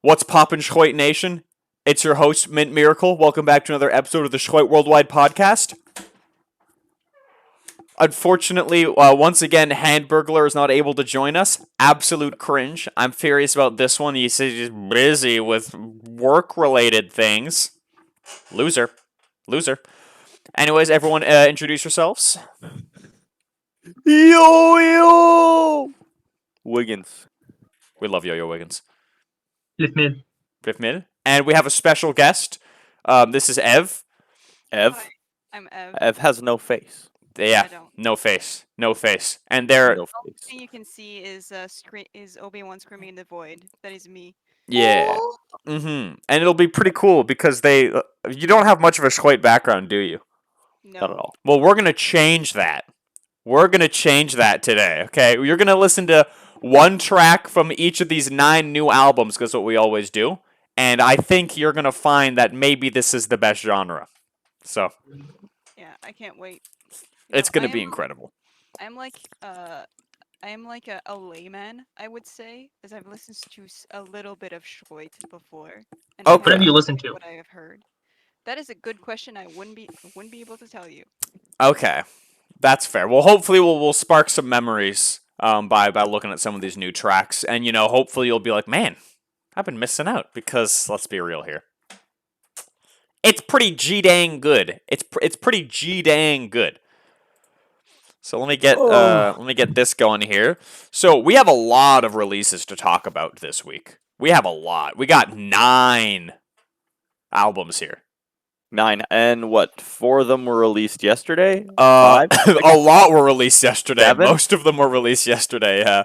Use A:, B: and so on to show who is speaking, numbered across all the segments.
A: What's poppin', Schroit Nation? It's your host, Mint Miracle. Welcome back to another episode of the Schroit Worldwide Podcast. Unfortunately, once again, Handburglar is not able to join us. Absolute cringe. I'm furious about this one. He says he's busy with work-related things. Loser. Loser. Anyways, everyone, introduce yourselves.
B: Yo! Wiggins.
A: We love Yo-Yo Wiggins.
C: Fifth mid.
A: Fifth mid. And we have a special guest. This is Ev.
B: Ev.
D: Hi, I'm Ev.
B: Ev has no face.
A: Yeah,
D: I don't.
A: no face. No face. And they're...
B: No
D: The only
B: face.
D: thing you can see is Obi-Wan screaming in the void. That is me.
A: Yeah. Mm-hmm. And it'll be pretty cool because they... you don't have much of a Schroit background, do you?
D: No.
B: Not at all.
A: Well, we're going to change that. We're going to change that today, okay? You're going to listen to one track from each of these 9 new albums, because what we always do. And I think you're going to find that maybe this is the best genre. So,
D: Yeah, I can't wait.
A: it's
D: No,
A: going to be
D: I am-
A: incredible.
D: I'm like I am like a layman, I would say, as I've listened to a little bit of Schroit before. And I
A: Okay.
C: What have you listened to?
D: what I have heard. That is a good question. I wouldn't be able to tell you.
A: Okay. That's fair. Well, hopefully we'll spark some memories by looking at some of these new tracks. And, hopefully you'll be like, man, I've been missing out. Because, let's be real here. It's pretty G-dang good. It's pretty G-dang good. So let me get this going here. So we have a lot of releases to talk about this week. We have a lot. We got 9 albums here.
B: 9. And what? 4 of them were released yesterday?
A: A
B: 5?
A: lot were released yesterday.
B: 7?
A: Most of them were released yesterday. Yeah.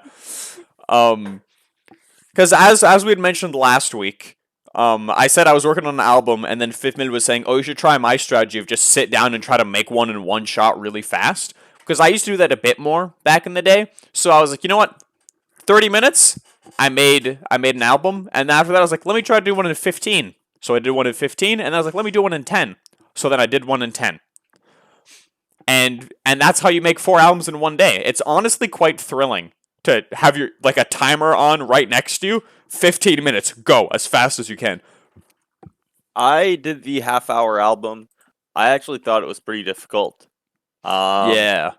A: Because as we had mentioned last week, I said I was working on an album, and then Fifth Mid was saying, "Oh, you should try my strategy of just sit down and try to make one in one shot really fast." Because I used to do that a bit more back in the day. So I was like, you know what? 30 minutes. I made an album, and after that, I was like, let me try to do one in 15. So I did one in 15, and I was like, let me do one in 10. So then I did one in 10. And that's how you make 4 albums in one day. It's honestly quite thrilling to have your a timer on right next to you. 15 minutes, go as fast as you can.
B: I did the half-hour album. I actually thought it was pretty difficult.
A: Yeah.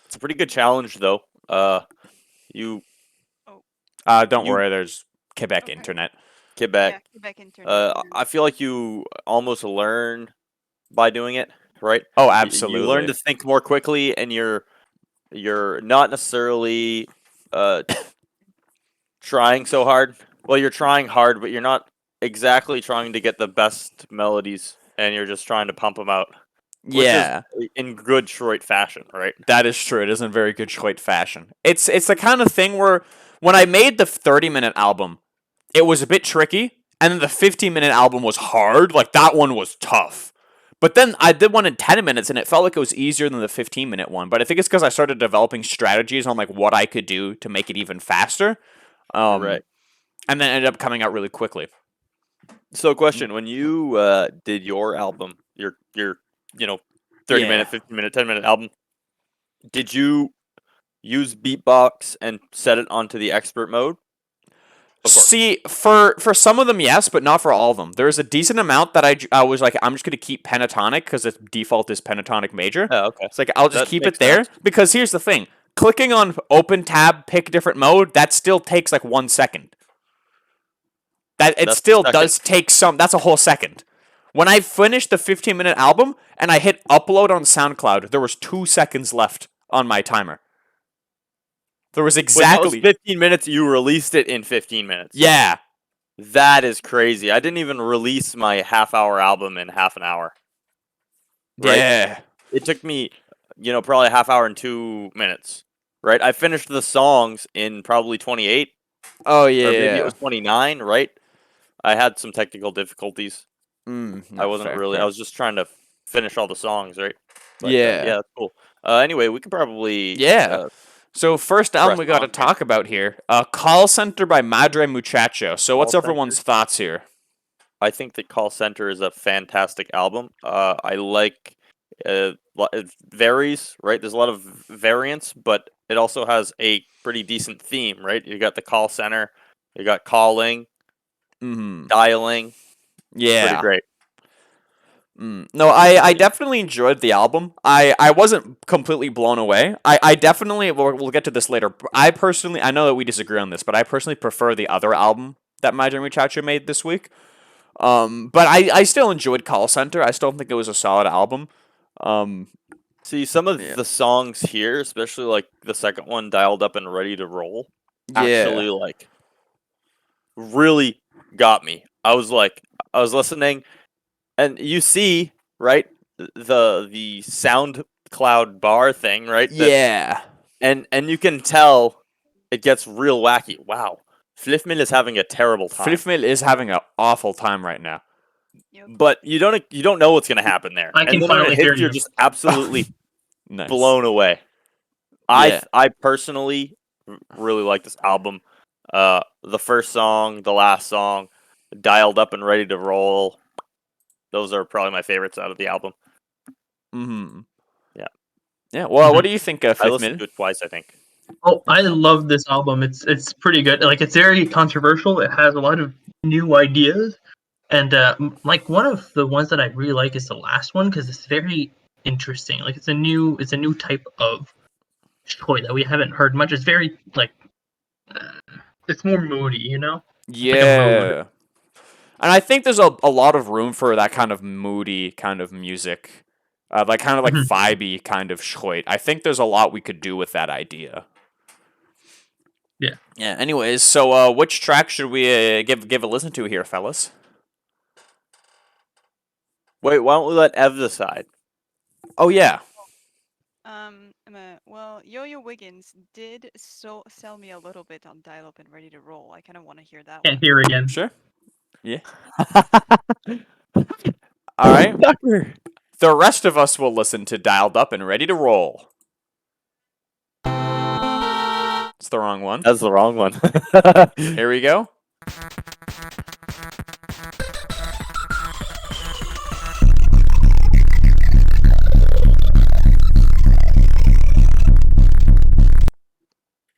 B: It's a pretty good challenge, though. You,
A: Don't
B: You-
A: worry, there's Quebec
D: Okay.
A: internet.
B: Quebec.
D: Yeah, Quebec internet.
B: I feel like you almost learn by doing it, right?
A: Oh,
B: You
A: absolutely.
B: learn to think more quickly, and you're not necessarily trying so hard. Well, you're trying hard, but you're not exactly trying to get the best melodies, and you're just trying to pump them out. Which is
A: Yeah.
B: in good Schroit fashion, right?
A: That is true. It is in very good Schroit fashion. It's the kind of thing where when I made the 30-minute album, it was a bit tricky, and then the 15-minute album was hard. Like, that one was tough. But then I did one in 10 minutes, and it felt like it was easier than the 15-minute one. But I think it's because I started developing strategies on what I could do to make it even faster.
B: Right.
A: And then it ended up coming out really quickly.
B: So, question: when you did your album, your 30-minute, 15-minute, 10-minute album, did you use beatbox and set it onto the expert mode? Of course.
A: See, for some of them, yes, but not for all of them. There's a decent amount that I was like, I'm just going to keep pentatonic because its default is pentatonic major.
B: Oh, okay.
A: It's like, I'll just
B: That
A: keep
B: makes
A: it there.
B: sense.
A: Because here's the thing. Clicking on open tab, pick different mode, that still takes 1 second. It
B: That's a
A: still
B: second.
A: does take that's a whole second. When I finished the 15-minute album and I hit upload on SoundCloud, there was 2 seconds left on my timer. There was
B: Wait, that was
A: exactly...
B: 15 minutes. You released it in 15 minutes.
A: Yeah.
B: That is crazy. I didn't even release my half-hour album in half an hour. Right?
A: Yeah.
B: It took me, probably a half hour and 2 minutes. Right? I finished the songs in probably 28,
A: Oh, yeah.
B: or maybe it was 29. Right? I had some technical difficulties.
A: No,
B: I wasn't
A: fair,
B: really.
A: fair.
B: I was just trying to finish all the songs. Right? But,
A: Yeah.
B: yeah, that's cool. Anyway, we could probably.
A: Yeah. So first album
B: press
A: we got to
B: on here.
A: talk about here, Call Center by Madre Muchacho. So what's
B: Call
A: everyone's thoughts here?
B: I think the Call Center is a fantastic album. I like it varies, right? There's a lot of variants, but it also has a pretty decent theme, right? You got the call center, you got calling,
A: Mm-hmm.
B: dialing, pretty
A: Yeah.
B: great.
A: No, I definitely enjoyed the album. I wasn't completely blown away. I definitely we'll get to this later. I personally I know that we disagree on this, but I personally prefer the other album that My Dream Muchacho made this week. But I still enjoyed Call Center. I still think it was a solid album. Um,
B: See, some of
A: yeah,
B: the songs here, especially like the second one, dialed up and ready to roll,
A: yeah,
B: actually like really got me. I was listening, and you see, right, the SoundCloud bar thing, right? That
A: yeah.
B: and you can tell it gets real wacky. Wow, Fliffman is having a terrible time,
A: Fliffmill is having an awful time right now.
D: Yep.
B: but you don't know what's gonna happen there,
C: I
B: and
C: can
B: then when it
C: finally hear
B: hits, you're
C: you.
B: just absolutely
A: Nice.
B: blown away.
A: Yeah.
B: I personally really like this album. The first song, the last song, dialed up and ready to roll. Those are probably my favorites out of the album.
A: Mm-hmm.
B: Yeah,
A: Yeah. Well, what
C: Mhm.
A: do you think,
B: I listened
A: Fliffmill?
B: to it twice, I think.
C: Oh, I love this album. It's pretty good. Like it's very controversial. It has a lot of new ideas, and like one of the ones that I really like is the last one because it's very interesting. Like it's a new type of toy that we haven't heard much. It's very like uh, it's more moody, you know. It's like a mood.
A: Yeah. And I think there's a lot of room for that kind of moody kind of music. Like kind of like
C: Mhm.
A: vibey kind of Schroit. I think there's a lot we could do with that idea.
C: Yeah.
A: Yeah. Anyways, so which track should we give a listen to here, fellas?
B: Wait, why don't we let Ev decide?
A: Oh yeah,
D: Well, Yo-Yo Wiggins did sell me a little bit on Dial Up and Ready to Roll. I kind of want to hear that
C: Can't
D: one.
C: hear again.
A: sure. Yeah. All right. The rest of us will listen to Dialed Up and Ready to Roll. It's the wrong one.
B: That's the wrong one.
A: Here we go.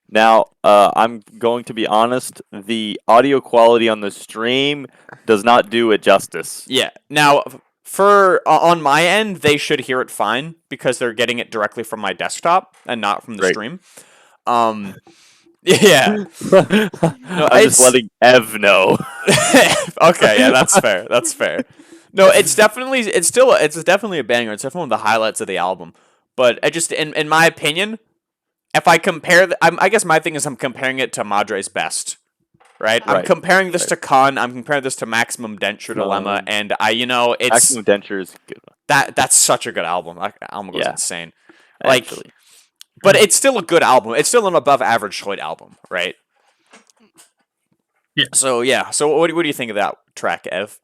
B: Now, I'm going to be honest. The audio quality on the stream does not do it justice.
A: Yeah. Now, for on my end, they should hear it fine because they're getting it directly from my desktop and not from the
B: Great.
A: stream. Yeah. No,
B: I'm just
A: it's
B: letting Ev know.
A: okay. Yeah, that's fair. That's fair. No, it's definitely a banger. It's definitely one of the highlights of the album. But I just, in my opinion, if I compare, I guess my thing is I'm comparing it to Madre's Best, right? I'm
B: Right,
A: comparing this
B: right.
A: to Con. I'm comparing this to Maximum Denture Dilemma, and it's
B: Maximum Denture is good.
A: that's such a good album. That album goes
B: Yeah,
A: insane. Like,
B: actually.
A: but it's still a good album. It's still an above average Schroit album, right?
C: Yeah.
A: So yeah. So what do you think of that track, Ev?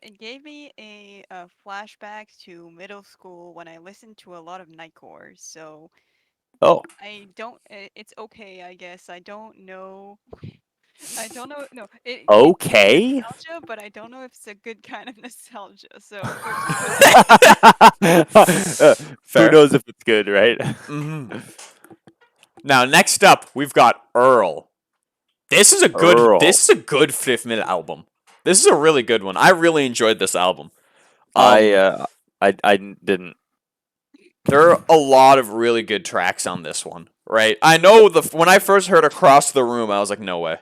D: It gave me a flashback to middle school when I listened to a lot of Nightcore. So
B: Oh,
D: I don't. It's okay, I guess. I don't know. I don't know. No, it
B: okay.
D: nostalgia, but I don't know if it's a good kind of nostalgia. So for
B: Who
A: Fair.
B: knows if it's good, right?
A: Mm-hmm. Now next up, we've got Earl. This is a good.
B: Earl.
A: This is a good Fifth Minute album. This is a really good one. I really enjoyed this album.
B: I didn't.
A: There are a lot of really good tracks on this one, right? I know when I first heard Across the Room, I was like, no way.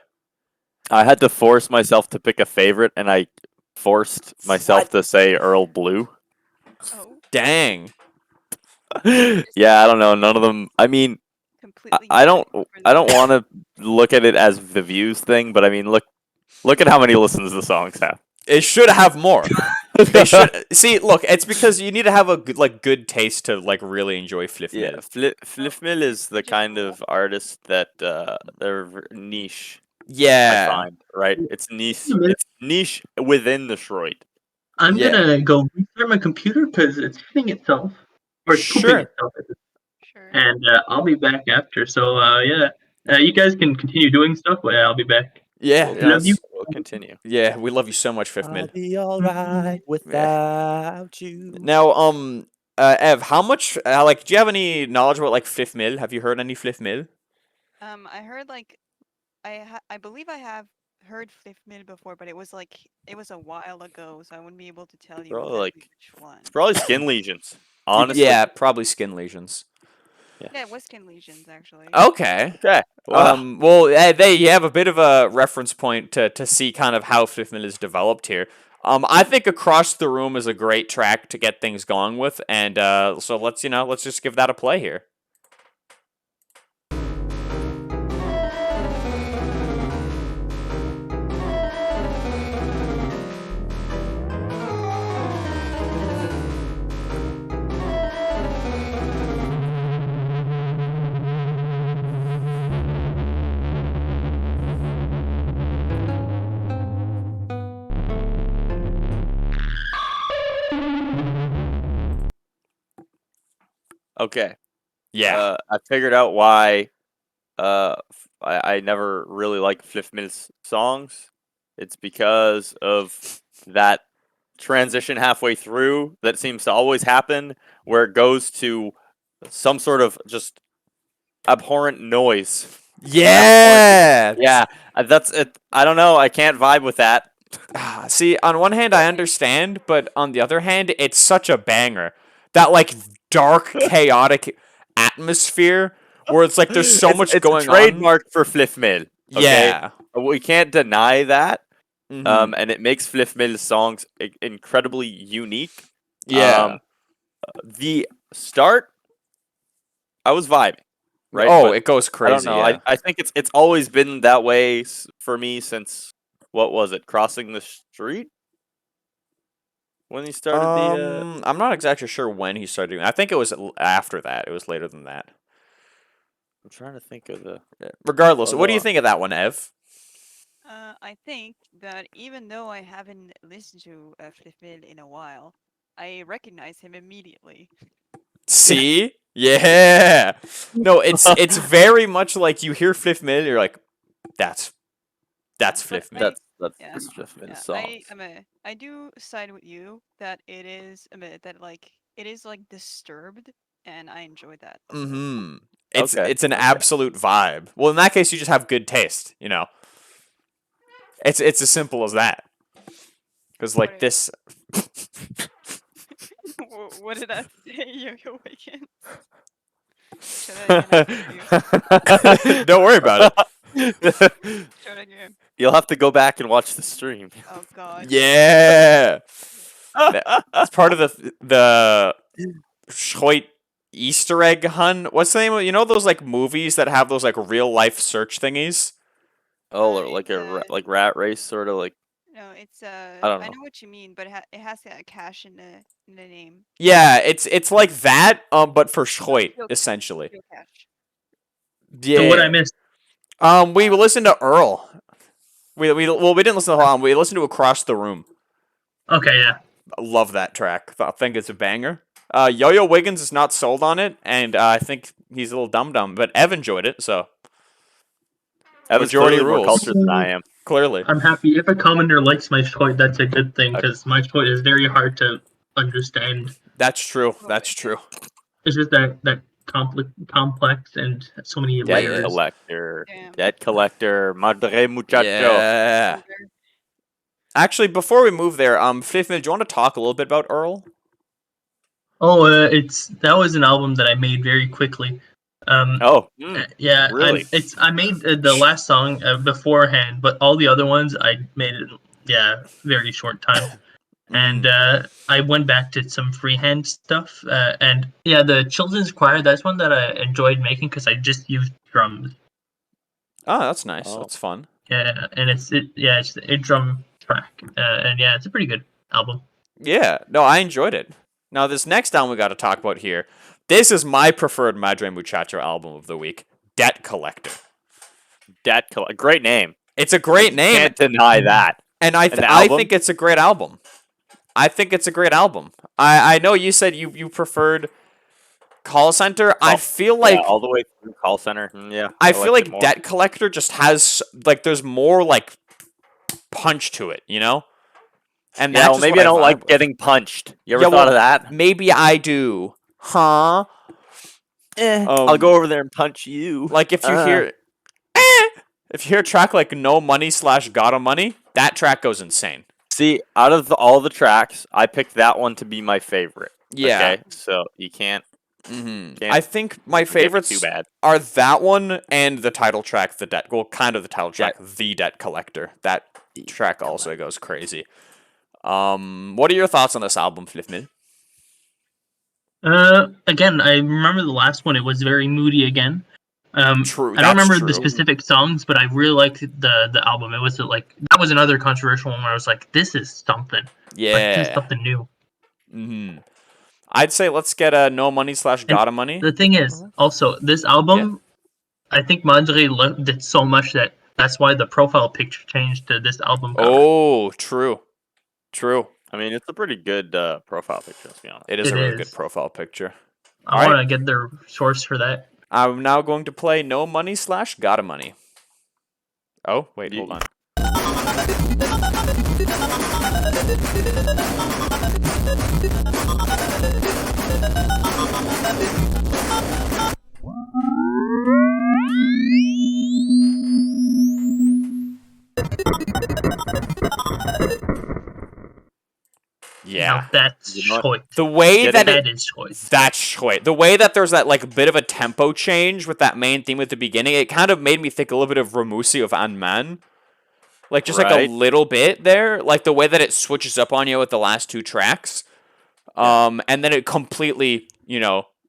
B: I had to force myself to pick a favorite, and I forced myself to say Earl Blue.
D: oh,
A: Dang.
B: Yeah, I don't know. None of them. I mean,
D: completely.
B: I don't.
D: for
B: I don't
D: that.
B: want to look at it as the views thing, but I mean, look at how many listens the songs have.
A: It should have more. They should see. Look, it's because you need to have a good taste to really enjoy Fliff
B: Yeah,
A: Mill.
B: Fliffmill is the
D: Just
B: kind
D: roll.
B: of artist that they're niche. I
A: Yeah.
B: find right. It's niche.
C: Wait a minute.
B: It's niche within the Schroit.
C: I'm
A: Yeah.
C: gonna go restart my computer because it's hitting itself or it's pooping
A: Sure.
C: itself,
D: Sure.
C: and I'll be back after. So yeah, you guys can continue doing stuff. But I'll be back.
A: Yeah.
C: Love you.
B: We'll continue.
A: Yeah. We love you so much, Fifth Mill.
B: be alright without you.
A: Now, Ev, how much? Do you have any knowledge about Fifth Mill? Have you heard any Fifth Mill?
D: I heard like I believe I have heard Fifth Mill before, but it was a while ago, so I wouldn't be able to tell you
B: Probably
D: exactly
B: like
D: which one.
B: it's probably skin lesions. Honestly.
A: Yeah, probably skin lesions.
D: Yeah, it was Skin Legions actually.
A: Okay.
B: Okay. Wow.
A: Well, you have a bit of a reference point to see kind of how Fifth Mill is developed here. I think Across the Room is a great track to get things going with, and so let's just give that a play here.
B: Okay.
A: Yeah.
B: I figured out why I never really like Fifth Mill's songs. It's because of that transition halfway through that seems to always happen where it goes to some sort of just abhorrent noise.
A: Yeah.
B: Yeah, that's it. I don't know. I can't vibe with that.
A: See, on one hand, I understand, but on the other hand, it's such a banger. That like dark, chaotic atmosphere where it's like there's so much
B: It's a
A: going on.
B: trademark for Fifth Mill. Okay,
A: Yeah.
B: we can't deny that.
A: Mhm.
B: And it makes Fifth Mill's songs incredibly unique.
A: Yeah.
B: The start, I was vibing, right?
A: Oh,
B: But
A: it goes
B: I don't
A: crazy.
B: know.
A: Yeah.
B: I think it's always been that way for me since what was it? Crossing the street when he started the.
A: I'm not exactly sure when he started doing. I think it was after that. It was later than that.
B: I'm trying to think of the.
A: Regardless,
B: Oh
A: what do you
B: no.
A: think of that one, Ev?
D: I think that even though I haven't listened to Fifth Mill in a while, I recognize him immediately.
A: See? Yeah. No, it's very much like you hear Fifth Mill, you're like, that's
D: But
A: Fifth Mill.
B: That's
D: yeah,
B: Fifth Mill's
D: yeah,
B: songs.
D: I do side with you that it is that like it is like disturbed, and I enjoy that. So
A: Mm-hmm.
B: Okay.
A: It's an
B: Okay.
A: absolute vibe. Well, in that case, you just have good taste. It's as simple as that. Because
D: what
A: like this.
D: what did I say, Yo-Yo Wiggins? Should I again after you?
A: Don't worry about it.
D: Should I again?
B: You'll have to go back and watch the stream.
D: Oh God.
A: Yeah. It's part of the Schroit Easter egg hunt. What's the name of those like movies that have those like real life search thingies?
B: Oh, or like
D: It's
B: like rat race, sort of like
D: no, it's
B: I don't
D: I
B: know.
D: know what you mean, but it has that cash in the name.
A: Yeah, it's like that, but for Schroit,
D: Geo-
A: essentially.
D: Geocache.
C: So what I
A: Yeah.
C: missed?
A: We listened to Earl. We didn't listen to the whole album. We listened to Across the Room.
C: Okay, yeah.
A: I love that track. I think it's a banger. Yo-Yo Wiggins is not sold on it, and I think he's a little dumb, but Ev enjoyed it, so
B: Evan's
A: majority
B: clearly more
A: rules.
B: cultured than I am.
A: Clearly.
C: I'm happy if a commenter likes my Schroit, that's a good thing
B: Okay.
C: because my Schroit is very hard to understand.
A: That's true.
D: Oh,
A: That's
D: okay.
A: true.
C: It's just that complex and so many
B: Debt
C: layers.
B: collector.
D: Damn.
B: Debt collector. Madre muchacho.
A: Yeah.
D: Older.
A: Actually, before we move there, Fifth Minute, do you want to talk a little bit about Earl?
C: Oh, that was an album that I made very quickly.
B: Oh,
C: Yeah,
B: really?
C: I made the last song beforehand, but all the other ones I made it very short time. And I went back to some freehand stuff. And yeah, the children's choir, that's one that I enjoyed making because I just used drums.
A: Oh, that's nice.
B: Oh.
A: That's fun.
C: Yeah, and it's a drum track. And yeah, it's a pretty good album.
A: Yeah. No, I enjoyed it. Now, this next album we got to talk about here. This is my preferred Madre Muchacho album of the week. Debt Collector.
B: Debt collector. Great name.
A: It's a great name,
B: Can't deny that.
A: and I
B: the
A: I
B: album?
A: think it's a great album. I think it's a great album. I know you said you preferred Call Center. I feel like
B: all the way through call center. Yeah.
A: I feel
B: liked it
A: like
B: more.
A: Debt Collector just has like there's more like punch to it, And
B: Yeah,
A: that's
B: well,
A: just
B: maybe
A: what
B: I don't
A: vibe
B: like
A: with.
B: getting punched. You ever
A: Yeah,
B: thought
A: well,
B: of that?
A: Maybe I do, huh?
B: I'll go over there and punch you.
A: Like if you hear, eh, If you hear a track like No Money / Gotta Money, that track goes insane.
B: See, out of all the tracks, I picked that one to be my favorite.
A: Yeah.
B: Okay, so you can't
A: I think my
B: get me
A: favorites
B: too bad.
A: are that one and the title track, The Debt. Well, kind of the title
B: Yeah.
A: track, The Debt Collector. That track also goes crazy. What are your thoughts on this album, Flipmil?
C: Again, I remember the last one. It was very moody again.
A: True,
C: I don't
A: that's
C: remember
A: true.
C: the specific songs, but I really liked the album. It was like that was another controversial one where I was like, this is something. Like, this is
A: Yeah.
C: something new.
A: I'd say let's get a No Money /
C: And
A: Gotta Money.
C: the thing is, also this album, I think Madre loved it so much that's why the profile picture changed to this album cover.
A: Oh, true. True.
B: I mean, it's a pretty good profile picture, let's be honest.
A: It is
C: It
A: a really
C: is.
A: good profile picture.
C: I want to get their source for that.
A: I'm now going to play No Money / Gotta Money. Oh, wait, hold on. Yeah.
C: Now that's
B: You know what?
C: Schroit.
A: The way that
C: That is Schroit.
A: That's Schroit. The way that there's that like bit of a tempo change with that main theme at the beginning, it kind of made me think a little bit of Ramusi of An Man. Like just like a
B: Right.
A: little bit there. Like the way that it switches up on you with the last two tracks. And then it completely,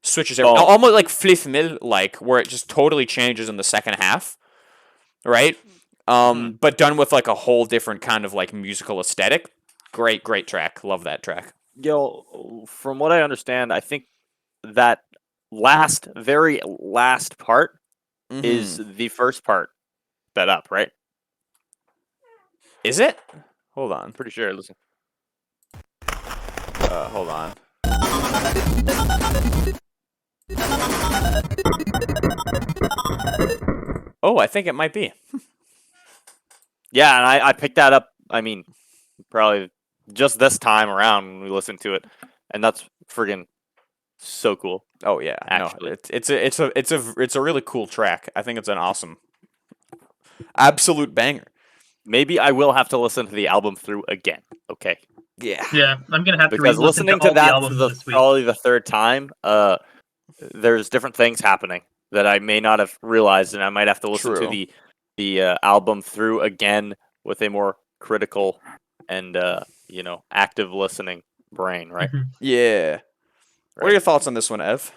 A: switches everything.
B: Oh.
A: Almost like Flith Mill like, where it just totally changes in the second half. Right? But done with like a whole different kind of like musical aesthetic. Great track. Love that track.
B: Yo, from what I understand, I think that very last part is the first part sped up, right?
A: Is it? Hold on.
B: Pretty sure. Listen.
A: Hold on. Oh, I think it might be.
B: Yeah, and I picked that up. I mean, probably just this time around when we listened to it, and that's friggin' so cool.
A: Oh yeah,
B: Actually.
A: no, it's a really cool track. I think it's an awesome, absolute banger.
B: Maybe I will have to listen to the album through again. Okay,
A: Yeah.
C: Yeah, I'm gonna have to
B: because
C: re-listen
B: listening
C: to all
B: to that
C: the
B: for
C: albums
B: the
C: this week.
B: probably the third time, there's different things happening that I may not have realized, and I might have to listen to
A: True.
B: the album through again with a more critical and active listening brain, right?
C: Mhm.
A: Yeah. What are your thoughts on this one, Ev?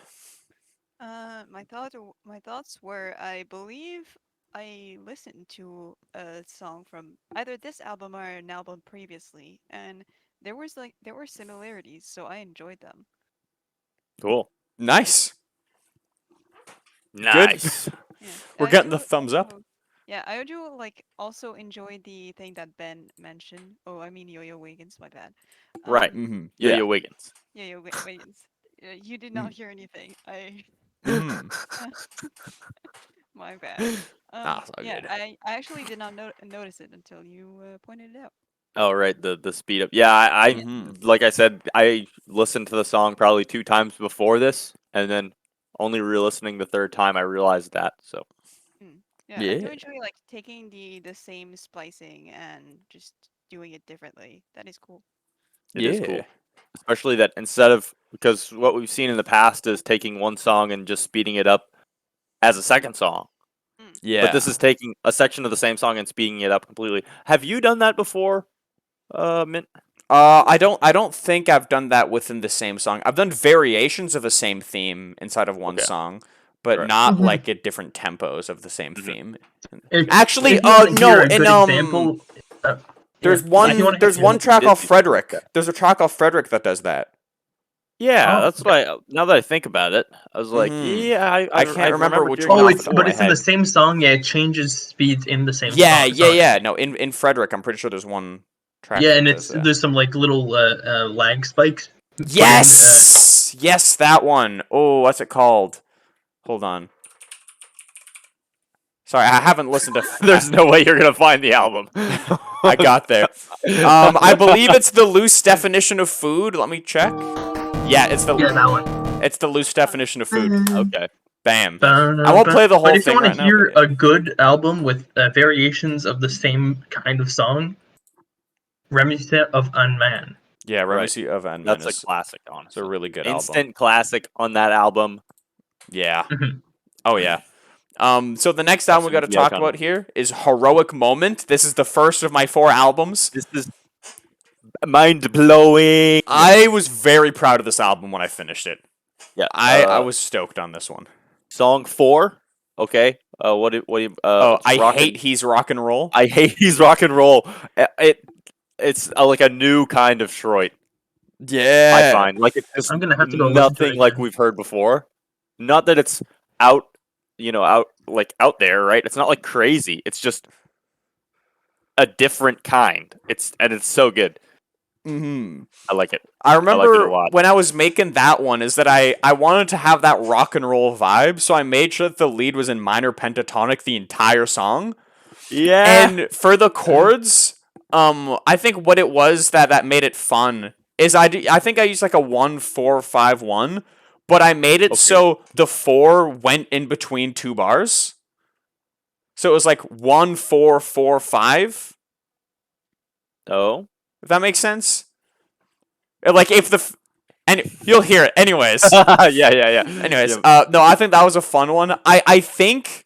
D: My thoughts were, I believe I listened to a song from either this album or an album previously, and there were similarities, so I enjoyed them.
B: Cool,
A: Nice.
B: nice.
D: Yeah.
A: We're
D: I
A: getting the
D: do
A: thumbs up.
D: also- Yeah, I do also enjoy the thing that Ben mentioned. Oh, I mean Yo-Yo Wiggins, my bad.
B: Right.
A: Mm-hmm.
B: Yo-Yo Wiggins.
D: Yo-Yo Wiggins. You did not hear anything. My bad.
A: It's all
D: Yeah,
A: good.
D: I actually did not notice it until you pointed it out.
B: Oh, right, the speed up. Yeah, I like I said, I listened to the song probably 2 times before this, and then only re-listening the third time I realized that. So
D: Yeah, I do
A: Yeah.
D: enjoy taking the same splicing and just doing it differently. That is cool.
B: it is
A: Yeah.
B: cool, especially that instead of because what we've seen in the past is taking one song and just speeding it up as a second song.
A: Yeah.
B: But this is taking a section of the same song and speeding it up completely. Have you done that before, Mint?
A: I don't think I've done that within the same song. I've done variations of a same theme inside of one
B: Okay.
A: song, but
B: Right.
A: not
C: Mhm.
A: like at different tempos of the same
B: Mhm.
A: theme.
C: If-
A: Actually,
C: if you wanna
A: no,
C: hear a
A: in,
C: good example,
A: There's
C: if you
A: one
C: wanna
A: there's
C: hear-
A: one track off
B: Disney.
A: Frederick.
B: Okay.
A: There's a track off Frederick that does that.
B: Yeah,
C: Oh,
B: that's why. Now that I think about it, I was like,
A: Mhm.
B: yeah,
A: I can't
B: I
A: remember
B: remember
A: which
B: doing
A: one
C: Oh,
A: off
B: that
A: the top
B: before.
C: but
A: of
C: it's
A: my
C: in the
A: head.
C: same song. Yeah, it changes speeds in the same
A: Yeah,
C: song.
A: yeah,
C: sorry.
A: yeah. No, in Frederick, I'm pretty sure there's one track.
C: Yeah,
A: that
C: and
A: does that.
C: there's some little lag spikes.
A: Yes, yes, that one. Oh, what's it called? Hold on. Sorry, I haven't listened to.
B: There's no way you're gonna find the album.
A: I got there. I believe it's the loose definition of food. Let me check. Yeah, it's the
C: Yeah, that one.
A: it's the loose definition of food.
B: Okay.
A: Bam. I won't play the whole
C: But if you
A: thing
C: want
A: right
C: to
A: now.
C: hear
A: but
C: a good album with variations of the same kind of song, Reminiscent of Unman.
A: yeah,
B: Right.
A: Reminiscent of Endman
B: That's a
A: is
B: classic,
A: it's a
B: honestly.
A: really good
B: Instant classic on that album.
A: Yeah.
C: Mhm.
A: Oh yeah. So the next album we got to
B: Yeah,
A: talk
B: kinda.
A: about here is Heroic Moment. This is the first of my 4 albums.
B: This is mind blowing.
A: I was very proud of this album when I finished it.
B: Yeah.
A: I was stoked on this one.
B: Song 4. Okay.
A: Oh,
B: it's
A: I
B: rockin'.
A: hate He's Rock and Roll.
B: I hate he's rock and roll. It's like a new kind of Schroit.
A: Yeah.
B: I find like it's just
C: I'm gonna have to go listen to it
B: nothing like
C: again.
B: we've heard before. Not that it's out, out there, right? It's not like crazy. It's just a different kind. It's so good.
A: Mm-hmm.
B: I like it.
A: I
B: like it a
A: remember
B: lot.
A: when I was making that one is that I wanted to have that rock and roll vibe, so I made sure that the lead was in minor pentatonic the entire song.
B: Yeah.
A: And for the chords, I think what it was that made it fun is I think I used like a 1-4-5-1, but I made it
B: Okay.
A: so the 4 went in between 2 bars. So it was like 1-4-4-5.
B: Oh.
A: If that makes sense. Like if and you'll hear it anyways.
B: yeah.
A: Anyways,
B: Yeah.
A: no, I think that was a fun one. I think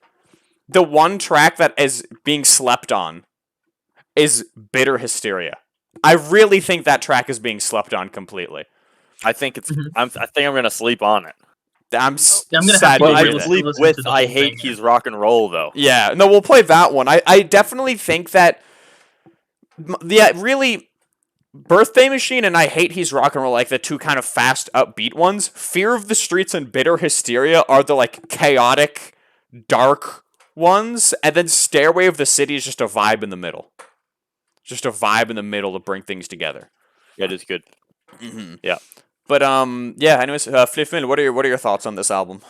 A: the one track that is being slept on is Bitter Hysteria. I really think that track is being slept on completely.
B: I think it's.
C: Mhm.
B: I think I'm gonna sleep on it.
A: I'm
C: I'm gonna have
A: sad
C: to
A: to
C: go
B: But
A: hear
B: I
C: re-
A: that.
B: sleep
C: listen
B: with.
C: to the
B: I
C: whole
B: hate
C: thing,
B: he's rock and roll though.
A: Yeah, no, we'll play that one. I definitely think that. Yeah, really. Birthday Machine and I Hate He's Rock and Roll, like the two kind of fast, upbeat ones. Fear of the Streets and Bitter Hysteria are the like chaotic, dark ones, and then Stairway of the City is just a vibe in the middle. Just a vibe in the middle to bring things together.
B: Yeah, it is good.
A: Mm-hmm.
B: Yeah.
A: But yeah. Anyways, Fliffman, what are your thoughts on this album?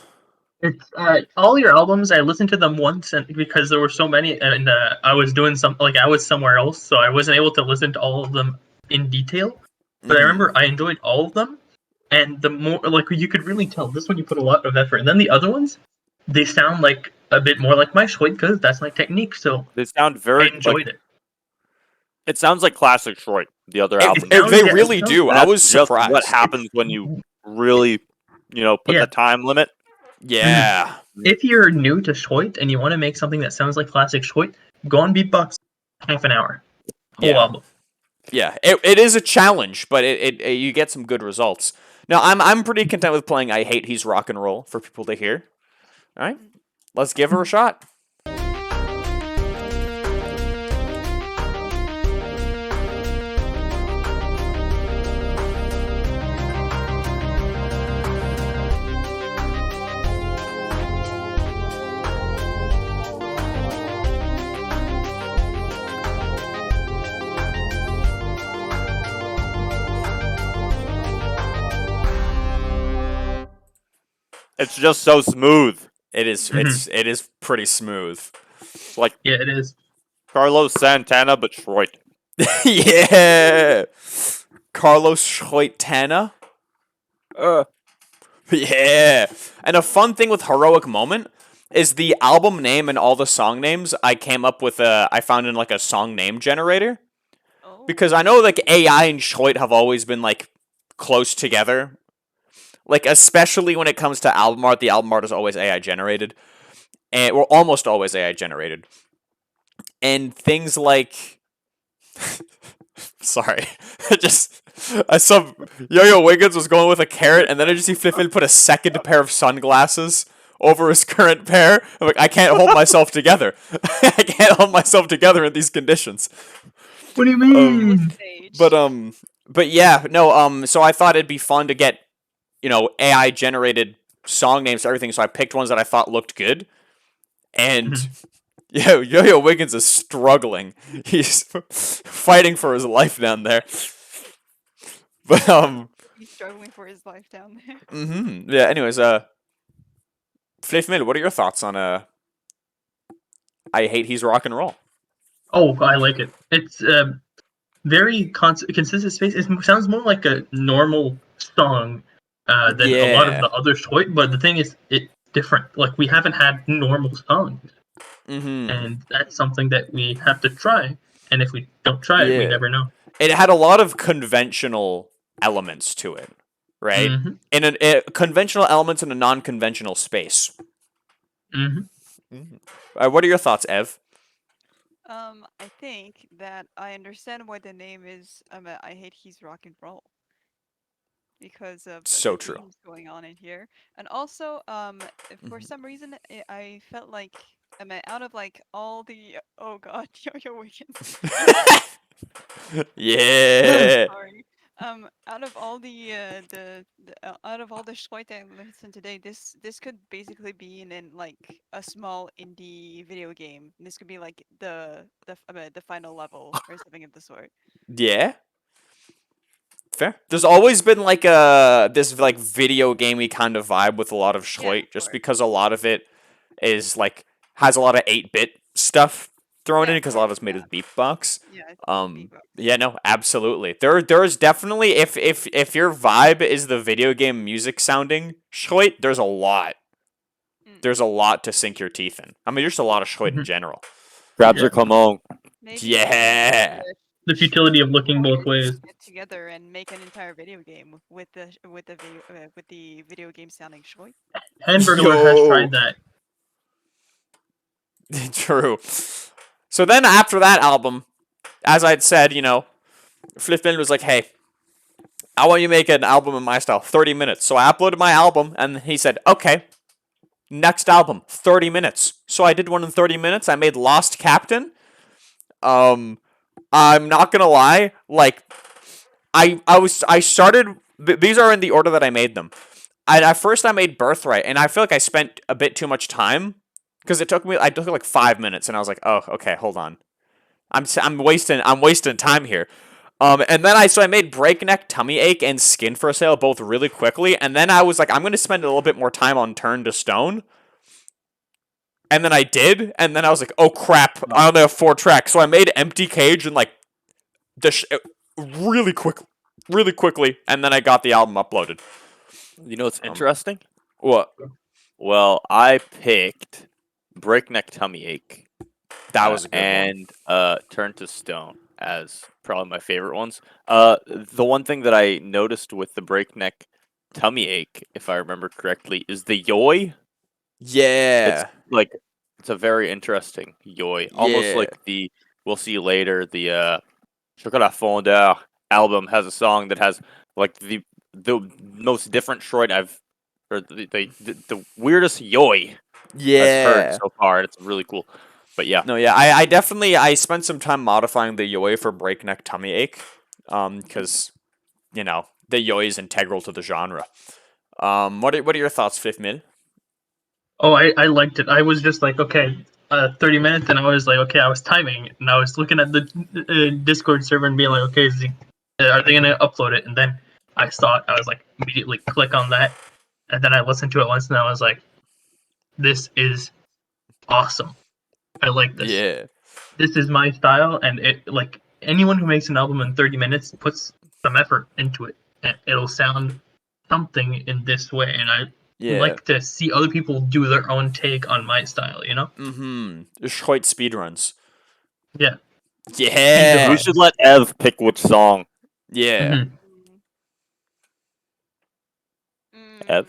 C: It's all your albums. I listened to them once, and because there were so many, and I was doing I was somewhere else, so I wasn't able to listen to all of them in detail. But I remember I enjoyed all of them, and the more like you could really tell this one you put a lot of effort, and then the other ones they sound like a bit more like my Schroit because that's my technique. So
B: They sound
C: I
B: very
C: enjoyed it.
B: It sounds like classic Schroit. The other album.
C: sounds-
A: They
C: yeah, it
A: really
C: sounds-
A: do.
B: And
A: I
B: that's
A: was
B: just
A: surprised.
B: what happens when you really, put
C: Yeah.
B: the time limit.
A: Yeah.
C: If you're new to Schroit and you want to make something that sounds like classic Schroit, go on Beatbox, half an hour, whole
A: Yeah.
C: album.
A: Yeah, it is a challenge, but it you get some good results. Now, I'm pretty content with playing I Hate He's Rock and Roll for people to hear. All right, let's give her a shot.
B: It's just so smooth.
A: It is it is pretty smooth.
B: Like
C: Yeah, it is.
B: Carlos Santana, but Schroit.
A: Yeah, Carlos Schroitana. Yeah, and a fun thing with Heroic Moment is the album name and all the song names I came up with. I found in like a song name generator.
D: Oh.
A: Because I know like AI and Schroit have always been like close together. Like especially when it comes to album art, the album art is always AI generated. And well, almost always AI generated. And things like sorry. I saw Yo-Yo Wiggins was going with a carrot and then I just see Fliffin put a second pair of sunglasses over his current pair. I'm like, I can't hold myself together. I can't hold myself together in these conditions.
C: What do you mean?
D: Stage.
A: But yeah, no, so I thought it'd be fun to get, AI generated song names for everything, so I picked ones that I thought looked good. And Yo-Yo Wiggins is struggling. He's fighting for his life down there. But
D: He's struggling for his life down there.
A: yeah, anyways, Flav Mid, what are your thoughts on I Hate He's Rock and Roll?
C: Oh, I like it. It's very consistent space. It sounds more like a normal song than a lot of
A: Yeah.
C: the other Schroit, but the thing is, different. Like we haven't had normal songs,
A: Mm-hmm.
C: and that's something that we have to try. And if we don't try it, we
A: Yeah.
C: never know.
A: It had a lot of conventional elements to it, right?
C: Mm-hmm.
A: In conventional elements in a non-conventional space.
C: Mm-hmm.
A: What are your thoughts, Ev?
D: I think that I understand why the name is I hate he's rock and roll because of
A: So
D: the
A: true.
D: themes going on in here, and also for
A: Mhm.
D: some reason I felt like out of like all the oh god Yo-Yo Wiggins
A: Yeah.
D: sorry out of all the out of all the Schroit I listened today, this could basically be in like a small indie video game. This could be like the final level or something of the sort.
A: Yeah. Fair. There's always been like a this like video gamey kind of vibe with a lot of
D: Yeah,
A: Schloit,
D: of
A: just
D: course.
A: because a lot of it is like has a lot of 8-bit stuff thrown
D: Yeah,
A: in
D: of
A: because a lot of
D: course.
A: it's made
D: Yeah,
A: with beatbox.
D: yeah. It's beatbox.
A: Yeah, no, absolutely. There's definitely if your vibe is the video game music sounding Schloit, there's a lot.
D: Mm.
A: There's a lot to sink your teeth in. I mean, just a lot of Schloit in
C: Mhm.
A: general.
B: Grabs
C: Yeah.
B: are come on.
D: Maybe
A: Yeah.
C: The futility of looking both
D: players
C: ways.
D: get together and make an entire video game with the video game sounding Schloit.
C: Hamburglar has
A: Yo.
C: tried that.
A: True. So then after that album, as I'd said, Flippin was like, hey, I want you to make an album in my style, 30 minutes. So I uploaded my album, and he said, okay, next album, 30 minutes. So I did one in 30 minutes. I made Lost Captain. I'm not gonna lie, like I started. These are in the order that I made them. At first I made Birthright, and I feel like I spent a bit too much time because I took like 5 minutes, and I was like, oh, okay, hold on. I'm wasting time here. And then I made Breakneck, Tummy Ache, and Skin for Sale both really quickly, and then I was like, I'm gonna spend a little bit more time on Turn to Stone, and then I did, and then I was like, oh crap, I only have 4 tracks, so I made Empty Cage and like the really quickly, and then I got the album uploaded.
B: You know what's interesting?
A: What?
B: Well, I picked Breakneck Tummy Ache
A: That was a good one.
B: and Turn to Stone as probably my favorite ones. The one thing that I noticed with the Breakneck Tummy Ache, if I remember correctly, is the yoi. It's
A: Yeah.
B: like it's a very interesting yoi, almost
A: Yeah.
B: like the we'll see you later. The Chocolat Fondeur album has a song that has like the most different Shroid I've or the weirdest yoi I've heard
A: Yeah.
B: so far, and it's really cool. But yeah,
A: No, yeah, I definitely I spent some time modifying the yoi for Breakneck Tummy Ache, because the yoi is integral to the genre. What are your thoughts, Fifth Mil?
C: Oh, I liked it. I was just like, okay, 30 minutes, and I was like, okay, I was timing, and I was looking at the Discord server and being like, okay, are they gonna upload it? And then I saw it. I was like, immediately click on that, and then I listened to it once, and I was like, this is awesome. I like this.
A: Yeah.
C: This is my style, and it like anyone who makes an album in 30 minutes puts some effort into it, and it'll sound something in this way. And I
A: Yeah.
C: like to see other people do their own take on my style, you know?
A: Mm-hmm. Schroit speedruns.
C: Yeah.
A: Yeah.
B: we should let Ev pick which song.
A: Yeah.
C: Mhm.
B: Ev,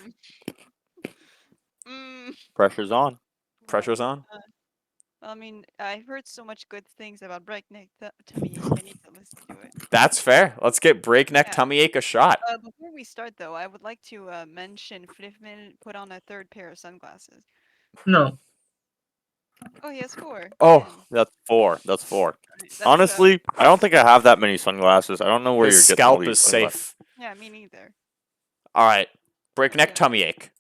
D: Mm. Mm.
B: pressure's on.
A: Pressure's on.
D: Well, I mean, I've heard so much good things about Breakneck Tummy Ache. I need to listen to it.
A: That's fair. Let's get Breakneck
D: Yeah.
A: Tummy Ache a shot.
D: Before we start, though, I would like to mention Fliffman put on a third pair of sunglasses.
C: No.
D: Oh, he has 4.
A: Oh.
D: Man.
B: That's 4. That's 4.
D: That's,
B: Honestly, I don't think I have that many sunglasses. I don't know where
A: His
B: you're getting all
A: scalp
B: these
A: is
B: sunglasses.
A: safe.
D: yeah, me neither.
A: All right. Breakneck
D: Okay.
A: Tummy Ache.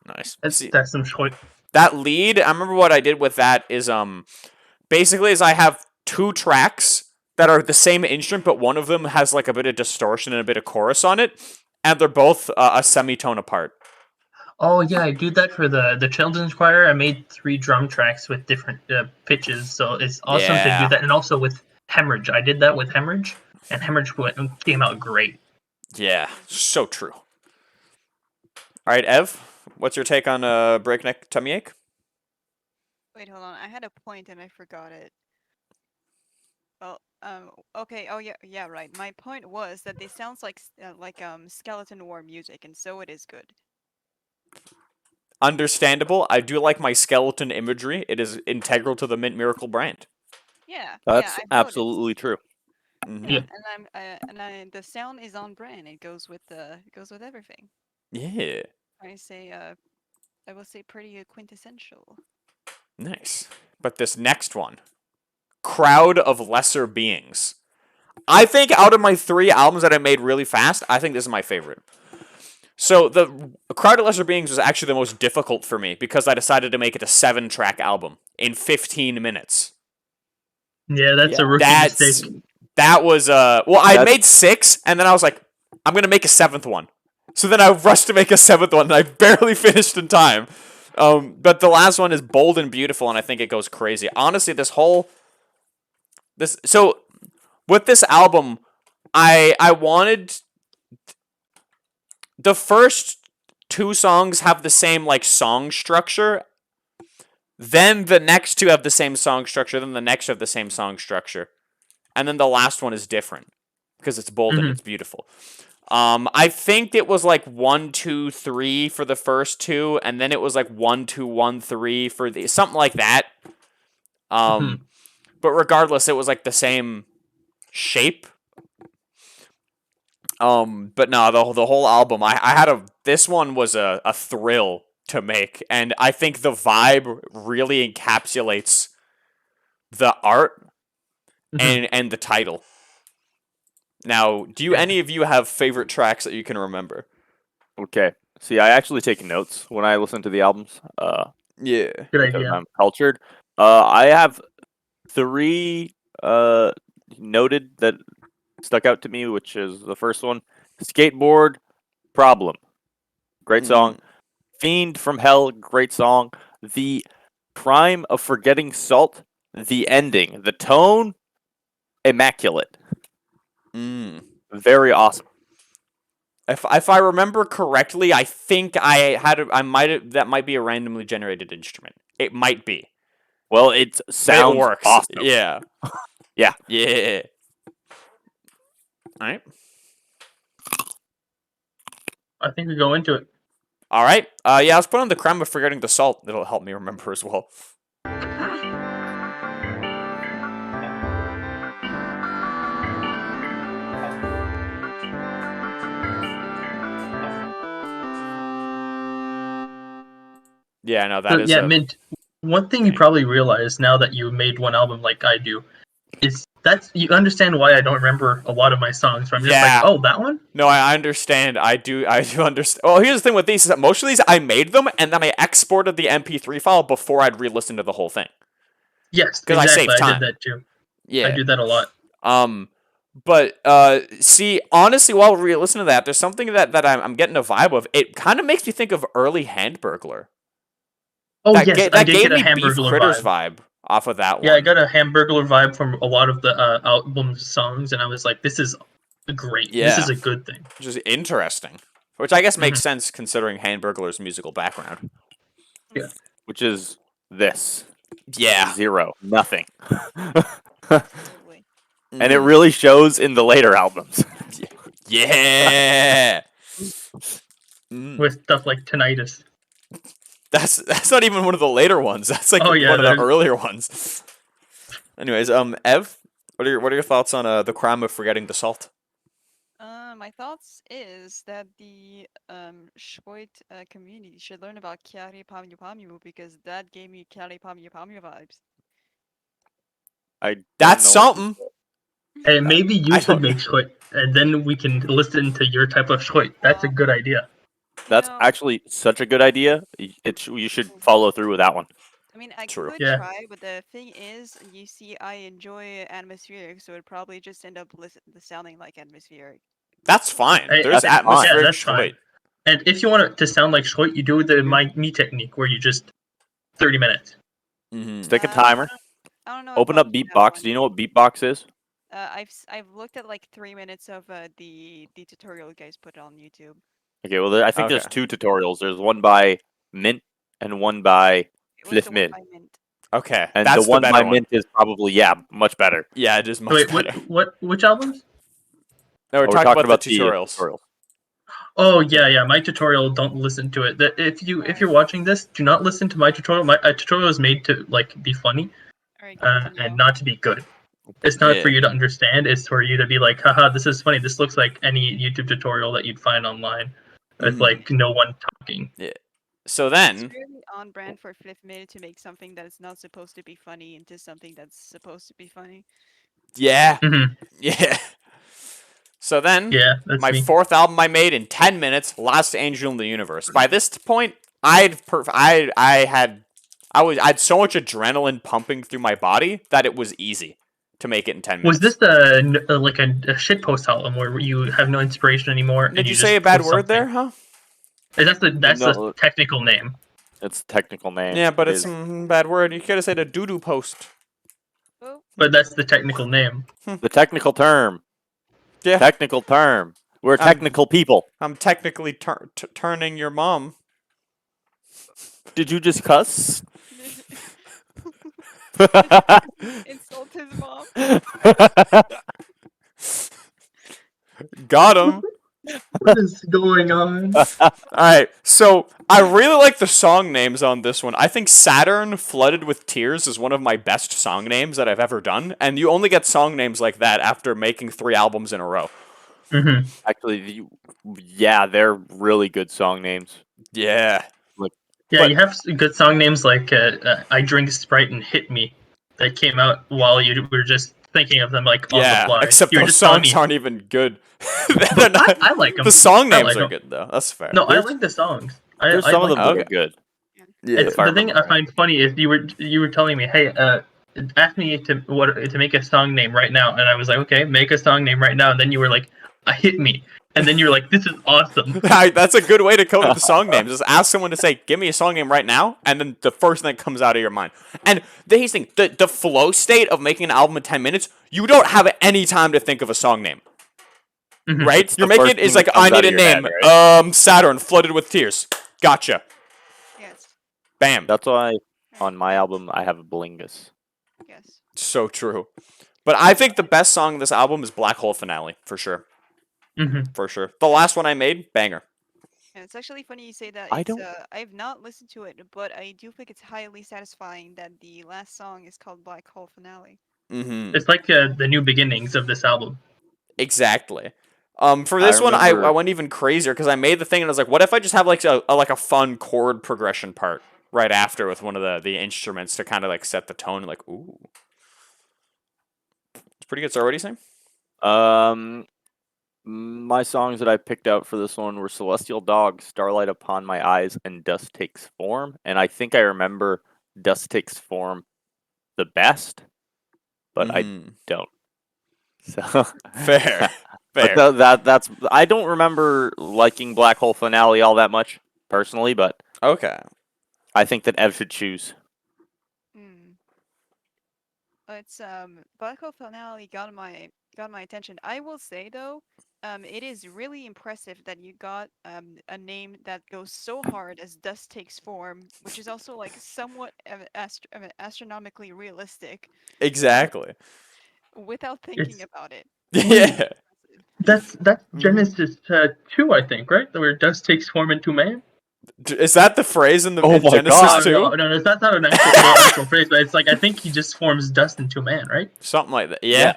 A: Nice. See,
C: That's some short.
A: that lead, I remember what I did with that is basically is I have two tracks that are the same instrument, but one of them has like a bit of distortion and a bit of chorus on it, and they're both a semitone apart.
C: Oh yeah, I do that for the children's choir. I made 3 drum tracks with different pitches, so it's awesome to do that. And also with Hemorrhage, I did that with Hemorrhage, and Hemorrhage came out great.
A: Yeah, so true. All right, Ev, what's your take on Breakneck Tummy Ache?
D: Wait, hold on. I had a point and I forgot it. Well, okay. Oh yeah, right. My point was that they sounds like Skeleton War music, and so it is good.
A: Understandable. I do like my skeleton imagery. It is integral to the Mint Miracle brand.
D: Yeah,
B: That's
D: I've noticed.
B: absolutely true.
A: Mhm.
C: Yeah.
D: The sound is on brand. It goes with everything.
A: Yeah.
D: I will say pretty quintessential.
A: Nice. But this next one, Crowd of Lesser Beings. I think out of my 3 albums that I made really fast, I think this is my favorite. So the Crowd of Lesser Beings was actually the most difficult for me because I decided to make it a 7-track album in 15 minutes.
C: Yeah, that's a rookie mistake.
A: That was well, I made 6 and then I was like, I'm gonna make a 7th one. So then I rushed to make a 7th one and I barely finished in time. But the last one is bold and beautiful, and I think it goes crazy. Honestly, so with this album, I wanted the first 2 songs have the same like song structure. Then the next 2 have the same song structure. Then the next have the same song structure, and then the last one is different because it's bold and it's beautiful. I think it was like 1, 2, 3 for the first 2, and then it was like 1, 2, 1, 3 for the something like that. But regardless, it was like the same shape. But no, the whole album, this one was a thrill to make, and I think the vibe really encapsulates the art and the title. Now, do any of you have favorite tracks that you can remember?
B: Okay. See, I actually take notes when I listen to the albums.
A: Yeah.
C: Good
B: Because
C: idea.
B: I'm cultured. I have 3 noted that stuck out to me, which is the first one, Skateboard Problem. Great song. Fiend from Hell, great song. The Crime of Forgetting Salt, the ending, the tone, immaculate. Very awesome.
A: If I remember correctly, I think that might be a randomly generated instrument. It might be.
B: Well, it sounds
A: It works.
B: awesome.
A: Yeah.
B: Yeah.
A: Yeah. All right.
C: I think we go into it.
A: All right. Yeah, let's put on the Crime of Forgetting the Salt. It'll help me remember as well. Yeah, no, that is.
C: Yeah, Mint. One thing you probably realize now that you made one album like I do is you understand why I don't remember a lot of my songs. So I'm just like, oh, that one?
A: No, I understand. I do understand. Well, here's the thing with these is that most of these I made them and then I exported the MP3 file before I'd re-listen to the whole thing.
C: Yes,
A: because
C: exactly.
A: I saved time.
C: I did that too.
A: Yeah,
C: I do that a lot.
A: But see, honestly, while we listen to that, there's something that I'm getting a vibe of. It kind of makes me think of early Handburglar.
C: Oh
A: that
C: yes,
A: that
C: I did
A: gave
C: get a
A: me Beef
C: Hamburglar
A: Critters
C: vibe.
A: off of that one.
C: Yeah, I got a Hamburglar vibe from a lot of the album songs, and I was like, "This is great.
A: Yeah.
C: This is a good thing."
A: Which is interesting. Which I guess makes sense considering Handburglar's musical background.
C: Yeah.
B: Which is this.
A: Yeah.
B: 0. Nothing.
D: Absolutely.
B: And it really shows in the later albums.
A: Yeah.
C: With stuff like Tinnitus.
A: That's not even one of the later ones. That's like one of the earlier ones. Anyways, Ev, what are your thoughts on the Crime of Forgetting the Salt?
D: My thoughts is that the Schroit community should learn about Kyari Pamyu Pamyu because that gave me Kyari Pamyu Pamyu vibes.
A: That's something.
C: Hey, maybe you should make Schroit, and then we can listen to your type of Schroit. That's a good idea.
B: That's actually such a good idea. You should follow through with that one.
D: I mean, I
A: True.
D: could
C: Yeah.
D: try, but the thing is, you see, I enjoy atmospheric, so it'd probably just end up sounding like atmospheric.
A: That's fine. There's
B: That's fine.
C: Yeah,
A: atmospheric
C: that's fine.
A: Schroit.
C: And if you want it to sound like Schroit, you do the me technique where you just 30 minutes.
A: Mm-hmm.
B: Stick a
D: I
B: timer.
D: don't know
B: Open
D: about
B: up
D: that
B: beatbox.
D: one.
B: Do you know what beatbox is?
D: I've looked at like 3 minutes of the tutorial you guys put on YouTube.
B: Okay, well, I think
A: Okay.
B: there's 2 tutorials. There's one by Mint and one by
D: It was the one
B: Mid.
D: by Mint.
A: Okay.
B: And
A: That's
B: the one
A: better
B: by
A: one.
B: Mint is probably much better.
A: Yeah, it is much
C: Wait,
A: better.
C: which albums?
A: No, we're
B: Oh,
A: talking about the
B: the
A: tutorials.
B: tutorials.
C: Oh yeah. My tutorial. Don't listen to it. If you're watching this, do not listen to my tutorial. My tutorial is made to like be funny,
D: Alright, good to know.
C: and not to be good. It's not for
A: Yeah.
C: you to understand. It's for you to be like, haha, this is funny. This looks like any YouTube tutorial that you'd find online, with
A: Mhm.
C: like no one talking.
A: So
D: It's
A: then,
D: really on brand for Fifth Minute to make something that is not supposed to be funny into something that's supposed to be funny.
A: yeah,
C: Hmm.
A: yeah. So then,
C: Yeah, that's
A: my
C: me.
A: 4th album I made in 10 minutes, Last Angel in the Universe. By this point, I had so much adrenaline pumping through my body that it was easy to make it in 10
C: Was
A: minutes.
C: this like a shitpost album where you have no inspiration anymore and
A: Did you
C: you
A: say
C: just
A: a bad
C: post
A: word there,
C: something?
A: huh?
C: That's the
B: No,
C: technical name.
B: it's a technical name.
A: Yeah, but
B: It
A: it's
B: is.
A: a bad word. You could have said a doo-doo post.
D: Oh,
C: But that's the technical name.
B: The technical term.
A: Yeah,
B: Technical term. We're technical people.
A: I'm technically turning your mom.
B: Did you just cuss?
D: insult his mom.
A: Got him.
C: What is going on?
A: Alright, so I really like the song names on this one. I think Saturn Flooded with Tears is one of my best song names that I've ever done, and you only get song names like that after making 3 albums in a row.
C: Hmm.
B: Actually, they're really good song names.
A: Yeah.
C: Yeah,
A: But-
C: you have good song names like "I Drink Sprite" and "Hit Me" that came out while you were just thinking of them like on the
A: Yeah,
C: fly.
A: except
C: You were
A: those
C: just telling
A: songs
C: me.
A: aren't even good. They're not,
C: I like them.
A: the song
C: I
A: names
C: like
A: are
C: 'em.
A: good, though. That's fair.
C: No, I
B: There's-
C: like the songs.
B: There's
C: I
B: some of
C: like
B: them that
A: Okay.
B: are good.
A: Yeah.
B: If I
C: the thing
B: remember
C: I find funny is you were telling me, hey, ask me to make a song name right now, and I was like, okay, make a song name right now, and then you were like, hit me, and then you were like, this is awesome.
A: That's a good way to code with the song names. Just ask someone to say, "Give me a song name right now," and then the first thing that comes out of your mind. And the thing, the flow state of making an album in 10 minutes, you don't have any time to think of a song name,
C: Mhm.
A: right?
B: It's
A: You're
B: the
A: making
B: first
A: it's
B: thing
A: like
B: that
A: I
B: comes out
A: need a
B: of your head,
A: name.
B: right?
A: Saturn Flooded with Tears. Gotcha.
D: Yes.
A: Bam.
B: That's why
D: Alright,
B: on my
D: yeah,
B: album I have a Blingus.
D: yes.
A: So true. But I think the best song in this album is Black Hole Finale, for sure.
C: Mhm.
A: For sure. The last one I made, banger.
D: And it's actually funny you say that.
B: I
D: It's
B: don't-
D: I've not listened to it, but I do think it's highly satisfying that the last song is called Black Hole Finale.
A: Mm-hmm.
C: It's like the new beginnings of this album.
A: Exactly. For
B: I
A: this one, I
B: remember-
A: went even crazier because I made the thing and I was like, what if I just have like a fun chord progression part right after with one of the instruments to kind of like set the tone. Like, ooh, it's pretty good. So, what are you saying?
B: My songs that I picked out for this one were Celestial Dog, Starlight Upon My Eyes, and Dust Takes Form. And I think I remember Dust Takes Form the best, but I
A: Mhm.
B: don't. So
A: Fair,
B: But
A: fair.
B: that's I don't remember liking Black Hole Finale all that much personally, but
A: Okay.
B: I think that Ev should choose.
D: Hmm. It's Black Hole Finale got my attention. I will say though, it is really impressive that you got a name that goes so hard as Dust Takes Form, which is also like somewhat astronomically realistic
A: Exactly.
D: without thinking
C: It's
D: about it.
A: Yeah.
C: that's
A: Mhm.
C: Genesis 2, I think, right? Where dust takes form into man.
A: Is that the phrase in
B: Oh
A: in
B: my
A: Genesis
B: God.
C: No,
A: 2?
C: that's not an actual phrase, but it's like I think he just forms dust into man, right?
A: Something like that.
B: Yeah.
A: Yeah.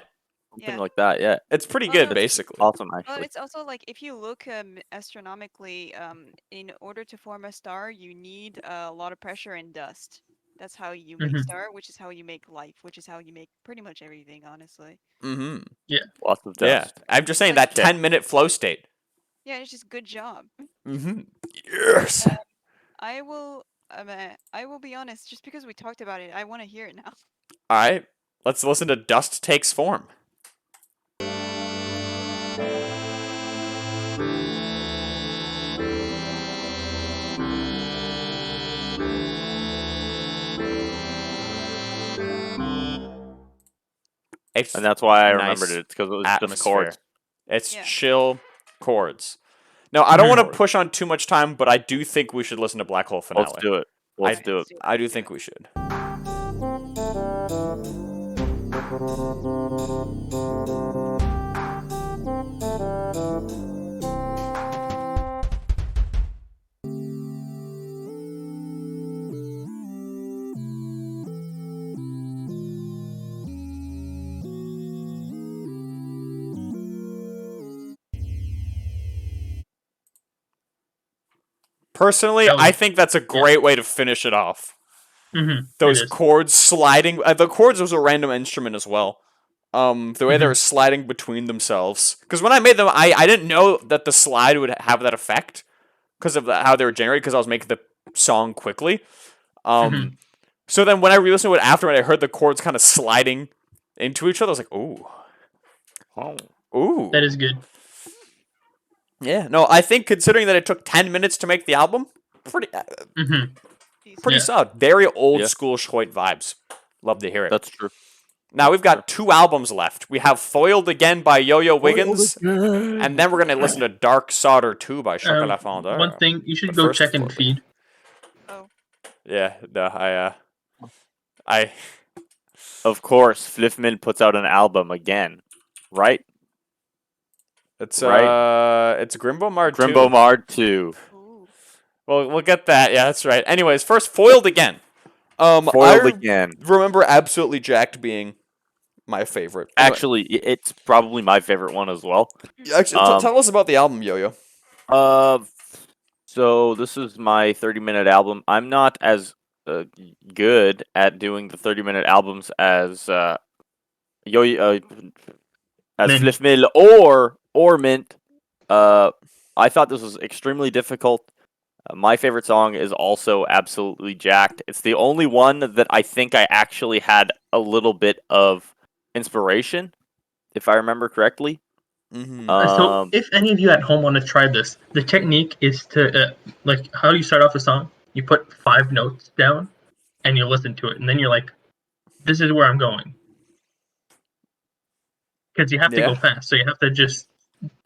B: Something
D: Yeah.
B: like that, yeah.
A: It's pretty
D: Well,
A: good,
D: no,
A: basically.
B: Awesome,
D: well,
B: actually.
D: it's also like if you look astronomically, in order to form a star, you need a lot of pressure and dust. That's how you make
C: Mhm.
D: star, which is how you make life, which is how you make pretty much everything, honestly.
A: Mm-hmm.
B: Lots of
A: Yeah.
B: dust.
A: I'm just saying
D: Like-
A: that 10-minute flow state.
D: Yeah, it's just good job.
A: Mm-hmm. Yes.
D: I will I will be honest. Just because we talked about it, I want to hear it now.
A: All right, let's listen to Dust Takes Form.
B: And that's why I remembered
A: Nice
B: it, because it was just
A: atmosphere.
B: chords.
A: It's
D: Yeah.
A: chill chords. Now, I don't want to
B: Chords.
A: push on too much time, but I do think we should listen to Black Hole Finale.
B: Let's do it. Let's do it.
A: I do think we should. Personally,
C: That was-
A: I think that's a great way to finish it off. Those
C: It is.
A: chords sliding. The chords was a random instrument as well. The way they were sliding between themselves. Because when I made them, I didn't know that the slide would have that effect because of how they were generated. Because I was making the song quickly. So then when I re-listened to it after, and I heard the chords kind of sliding into each other, I was like, ooh, ooh.
C: That is good.
A: Yeah. No, I think considering that it took 10 minutes to make the album, pretty
C: Mm-hmm.
A: pretty
C: Yeah.
A: solid. Very old
B: Yeah.
A: school Schroit vibes. Love to hear it.
B: That's true.
A: Now we've got 2 albums left. We have Foiled Again by Yo-Yo Wiggins, and then we're going to listen to Dark Solder 2 by Chocolat Fondeur.
C: One thing you should
A: But
C: go
A: first,
C: check in
A: Foiled
C: feed.
D: Oh,
A: Yeah, no, I
B: Of course, Fliffman puts out an album again, right?
A: it's
B: Right.
A: it's Grimbo Mard 2.
B: Grimbo Mard 2.
D: ooh.
A: Well, we'll get that. Yeah, that's right. Anyways, first Foiled Again.
B: Foiled
A: I
B: again.
A: remember Absolutely Jacked being my favorite.
B: Actually, it's probably my favorite one as well.
A: Actually, tell us about the album, Yo-Yo.
B: So this is my 30-minute album. I'm not as good at doing the 30-minute albums as as
C: Mint.
B: Fliff Mill or Mint. I thought this was extremely difficult. My favorite song is also Absolutely Jacked. It's the only one that I think I actually had a little bit of inspiration, if I remember correctly.
A: Mm-hmm.
C: So, if any of you at home want to try this, the technique is to like, how do you start off a song? You put 5 notes down, and you listen to it, and then you're like, "This is where I'm going," because you have to
A: Yeah.
C: go fast. So you have to just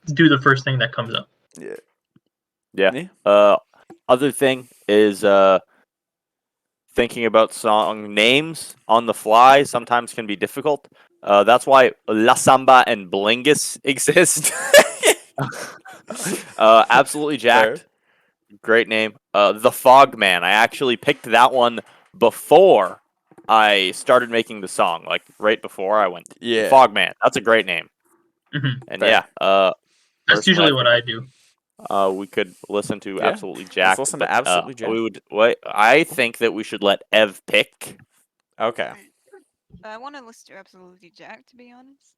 C: do the first thing that comes up.
B: Yeah. Other thing is thinking about song names on the fly sometimes can be difficult. That's why La Samba and Blingus exist. Absolutely Jacked. Great name. The Fogman. I actually picked that one before I started making the song, like right before I went.
A: Yeah.
B: Fogman. That's a great name.
C: Mhm.
B: And
A: Fair.
B: yeah,
C: That's usually what I do.
B: we could listen to
A: Yeah,
B: Absolutely Jacked.
A: listen to
B: but,
A: Absolutely Jacked.
B: We would. Wait, I think that we should let Ev pick.
A: Okay.
D: I want to listen to Absolutely Jack, to be honest.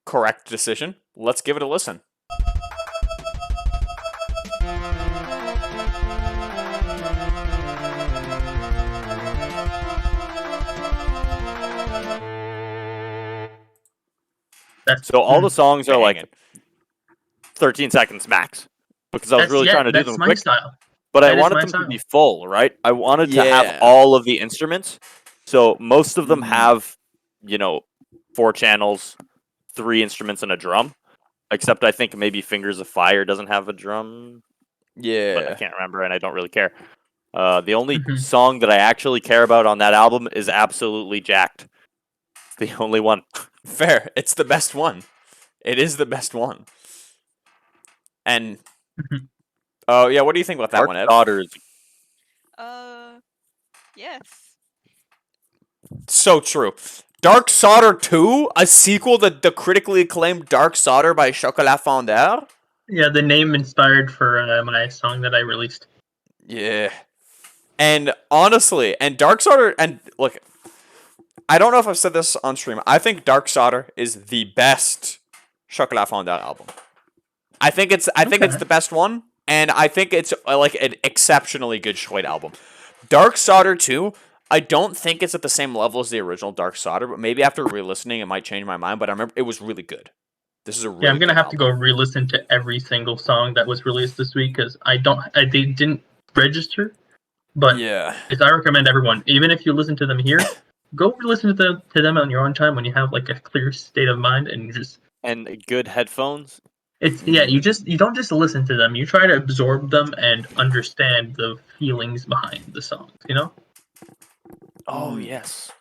A: Correct decision. Let's give it a listen.
B: So all the songs are like
A: Banging.
B: 13 seconds max, because I was really trying to do
C: that's
B: them
C: my
B: quick.
C: style.
B: But I
C: that is
B: wanted
C: my
B: them to
C: style.
B: be full, right? I wanted to
A: Yeah.
B: have all of the instruments. So most of them
A: Mhm.
B: have, 4 channels, 3 instruments, and a drum. Except I think maybe Fingers of Fire doesn't have a drum, but I
A: Yeah.
B: can't remember, and I don't really care. The only
C: Mhm.
B: song that I actually care about on that album is Absolutely Jacked. It's the only one.
A: Fair. It's the best one. It is the best one. And
C: Mhm.
A: oh yeah, what do you think about that
B: Dark
A: one, Ev?
B: Daughter is
D: Yes.
A: So true. Dark Solder 2, a sequel to the critically acclaimed Dark Solder by Chocolat Fondeur.
C: Yeah, the name inspired for my song that I released.
A: Yeah. And honestly, and Dark Solder, and look, I don't know if I've said this on stream. I think Dark Solder is the best Chocolat Fondeur album. I think it's
C: Okay.
A: the best one, and I think it's like an exceptionally good Schroit album. Dark Solder 2, I don't think it's at the same level as the original Dark Solder, but maybe after re-listening it might change my mind, but I remember it was really good. This is a
C: Yeah, I'm
A: really
C: gonna
A: good
C: have to go
A: album.
C: re-listen to every single song that was released this week because they didn't register. But
A: Yeah.
C: I recommend everyone, even if you listen to them here, go re-listen to them on your own time when you have like a clear state of mind and just
B: And good headphones.
C: you don't just listen to them. You try to absorb them and understand the feelings behind the songs. You know.
B: Oh
A: Mm.
B: yes.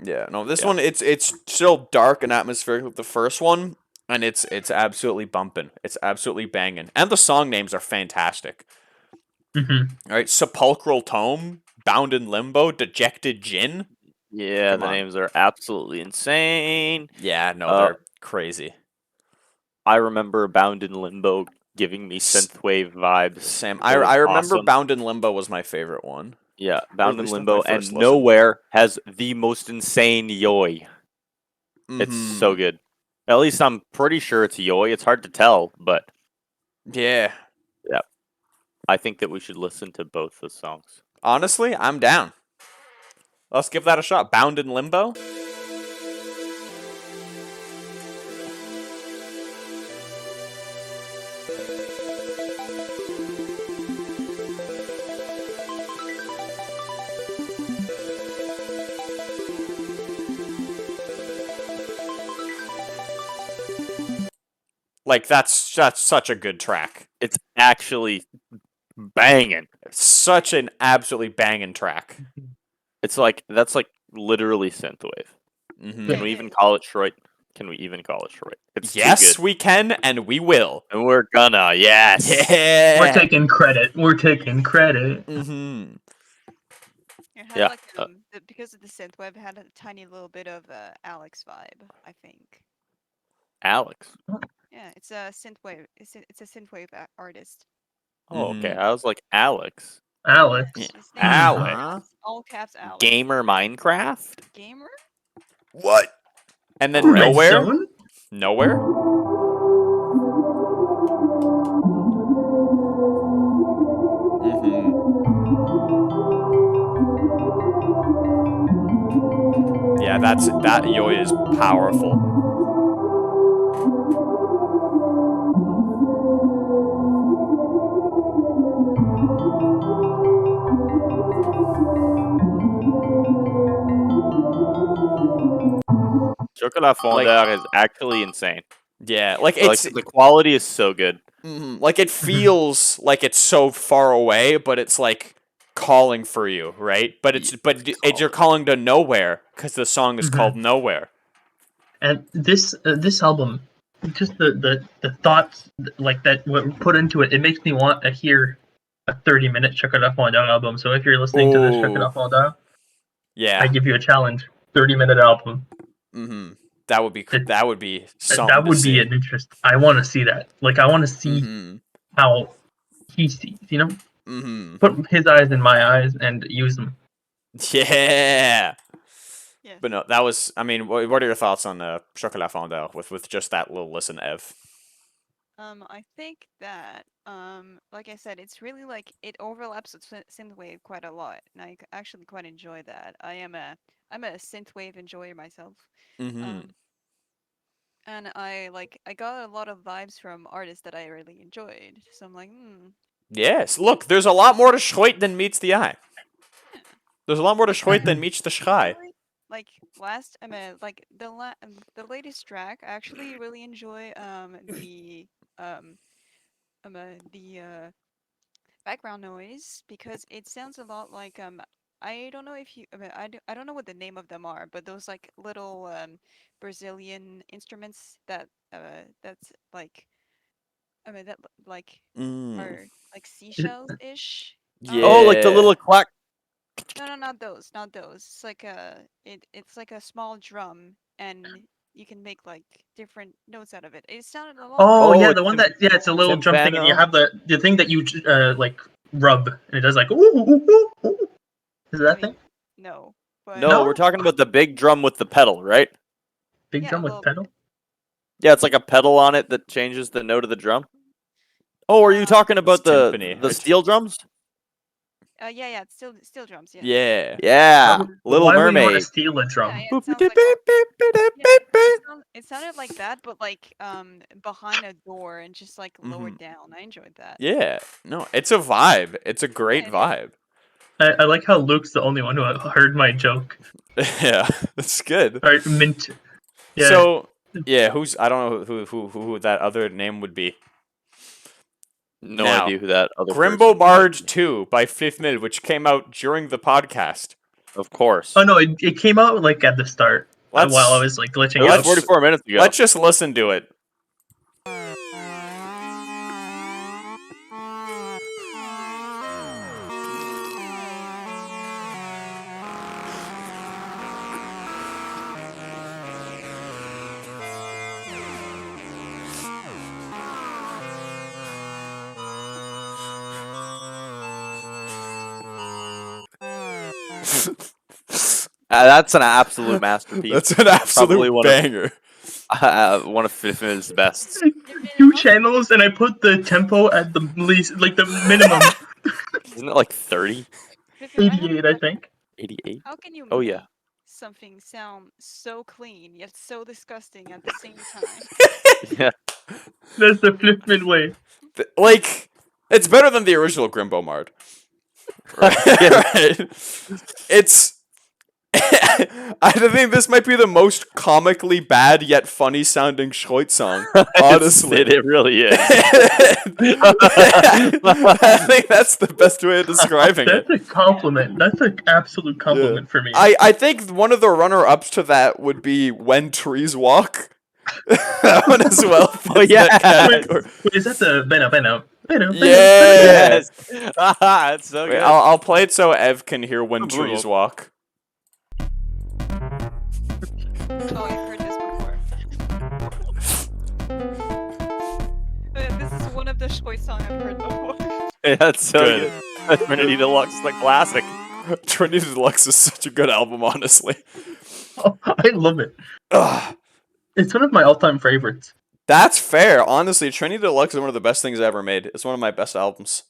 A: Yeah, no, this
B: Yeah.
A: one it's still dark and atmospheric with the first one, and it's absolutely bumping. It's absolutely banging. And the song names are fantastic.
C: Mm-hmm.
A: All right, Sepulchral Tome, Bound in Limbo, Dejected Gin.
B: Yeah,
A: Come
B: the
A: on.
B: names are absolutely insane.
A: Yeah, no,
B: Uh,
A: they're crazy.
B: I remember Bound in Limbo giving me
A: S-
B: synthwave vibes.
A: Sam,
B: It was
A: I remember
B: awesome.
A: Bound in Limbo was my favorite one.
B: Yeah,
A: Or at
B: Bound in
A: least my
B: Limbo,
A: first
B: and
A: listen.
B: Nowhere has the most insane yoi. It's so
A: Mm-hmm.
B: good. At least I'm pretty sure it's yoi. It's hard to tell, but
A: Yeah.
B: yeah, I think that we should listen to both the songs.
A: Honestly, I'm down. Let's give that a shot. Bound in Limbo. Like that's such a good track.
B: It's actually banging.
A: Such an absolutely banging track.
B: It's like that's like literally synthwave.
A: Mm-hmm.
B: Can we even call it Schroit? Can we even call it Schroit? It's too
A: Yes,
B: good.
A: we can, and we will.
B: And we're gonna, yes.
A: Yeah.
C: We're taking credit. We're taking credit.
A: Mm-hmm.
D: It had
B: Yeah.
D: like because of the synthwave, it had a tiny little bit of Alex vibe, I think.
B: Alex.
D: Yeah, it's a synthwave. It's a synthwave artist.
B: Oh, okay.
A: Mm-hmm.
B: I was like, Alex.
C: Alex.
D: His name is
B: Alex.
D: Alex, all caps Alex.
B: Gamer Minecraft?
D: Gamer?
A: What? And then
B: Right.
A: nowhere?
C: Zone?
A: Nowhere? Mm-hmm. Yeah, that Yoi is powerful.
B: Chocolat Fondeur is actually insane.
A: Yeah, like
B: Like
A: it's
B: the quality is so good.
A: like it feels like it's so far away, but it's like calling for you, right? But you're calling to nowhere because the song is called Nowhere.
C: And this album, just the thoughts like that were put into it, it makes me want to hear a 30-minute Chocolat Fondant album. So if you're listening to this
A: Ooh.
C: Chocolat Fondant,
A: Yeah.
C: I give you a challenge: 30-minute album.
A: Mm-hmm. That would be something
C: That
A: to
C: would be
A: see.
C: an interest. I want to see that. Like I want to see
A: Mm-hmm.
C: how he sees. You know,
A: Mm-hmm.
C: put his eyes in my eyes and use them.
A: Yeah.
D: Yes.
A: But no, that was. I mean, what are your thoughts on Chocolat Fondant with just that little listen, Ev?
D: I think that, like I said, it's really like it overlaps with synthwave quite a lot, and actually quite enjoy that. I'm a synthwave enjoyer myself.
A: Mm-hmm.
D: Um, and I got a lot of vibes from artists that I really enjoyed. So I'm like,
A: Yes. Look, there's a lot more to Schroit than meets the eye.
D: yeah.
A: There's a lot more to Schroit than meets the Schrai.
D: Really, like like the latest track. I actually really enjoy um the background noise because it sounds a lot like I don't know if you I don't know what the name of them are, but those like little Brazilian instruments that that's like that like
A: Mm.
D: are like seashells ish.
B: Oh, like the
A: Yeah.
B: little clack.
D: No, not those, not those. It's like it's like a small drum, and you can make like different notes out of it. It sounded a lot like
C: Oh
B: Oh,
C: yeah,
B: it's
C: the one that it's a little drum thing, and you
B: timpano.
C: have the thing that you like rub, and it does like ooh, ooh, ooh, ooh. Is it
D: I
C: that
D: mean
C: thing?
D: no, but
B: No, we're
C: No?
B: talking about the big drum with the pedal, right?
C: Big
D: yeah, a
C: drum with
D: little bit.
C: pedal?
B: Yeah, it's like a pedal on it that changes the note of the drum. Oh, are you talking
A: It's
B: about
A: timpani.
B: the steel drums?
D: Yeah, it's still drums. Yeah.
A: Yeah.
B: Yeah, Little
C: Why would you want to
B: Mermaid.
C: steal a
D: Yeah,
C: drum?
D: yeah, it sounds like that. Yeah, it sounded like that, but like behind a door and just like lowered down. I enjoyed that.
A: Yeah. No, it's a vibe. It's a great
D: Yeah, it is.
A: vibe.
C: I like how Luke's the only one who heard my joke.
A: Yeah, that's good.
C: All right, Mint. Yeah.
A: So, yeah, I don't know who that other name would be.
B: No
A: Now,
B: idea who that other
A: Grimbo
B: person
A: Bard
B: might be.
A: 2 by Fifth Mil, which came out during the podcast.
B: Of course.
C: Oh no, it came out like at the start
A: Let's
C: while I was like
B: It
C: glitching
B: was
C: out.
B: 44 minutes ago.
A: let's just listen to it.
B: That's an absolute masterpiece.
A: That's an
B: Probably
A: absolute
B: one of-
A: banger.
B: One of Fifth Min's best.
C: Two channels, and I put the tempo at the least, like the minimum.
B: Isn't it like 30?
C: 88, I think.
B: 88?
D: How can you
B: Oh,
D: make
B: yeah.
D: something sound so clean yet so disgusting at the same time?
B: Yeah.
C: That's the flip midway.
A: Like, it's better than the original Grimbo Mard. Right? It's. I think this might be the most comically bad yet funny sounding Schroit song. Honestly,
B: It really is.
A: I think that's the best way of describing it.
C: That's a compliment. That's an absolute compliment for me.
A: I think one of the runner ups to that would be When Trees Walk. That one as well.
B: Oh, yeah.
C: Wait, is that the Beno?
A: Yeah.
B: Yes. That's so
A: Wait,
B: good.
A: I'll play it so Ev can hear When Trees Walk.
D: Oh, I've heard this before. This is one of the Schroit songs I've heard before.
B: Yeah, that's so
A: Good.
B: good. Trinity Deluxe is the classic.
A: Trinity Deluxe is such a good album, honestly.
C: Oh, I love it.
A: Ugh.
C: It's one of my all-time favorites.
A: That's fair. Honestly, Trinity Deluxe is one of the best things I ever made. It's one of my best albums.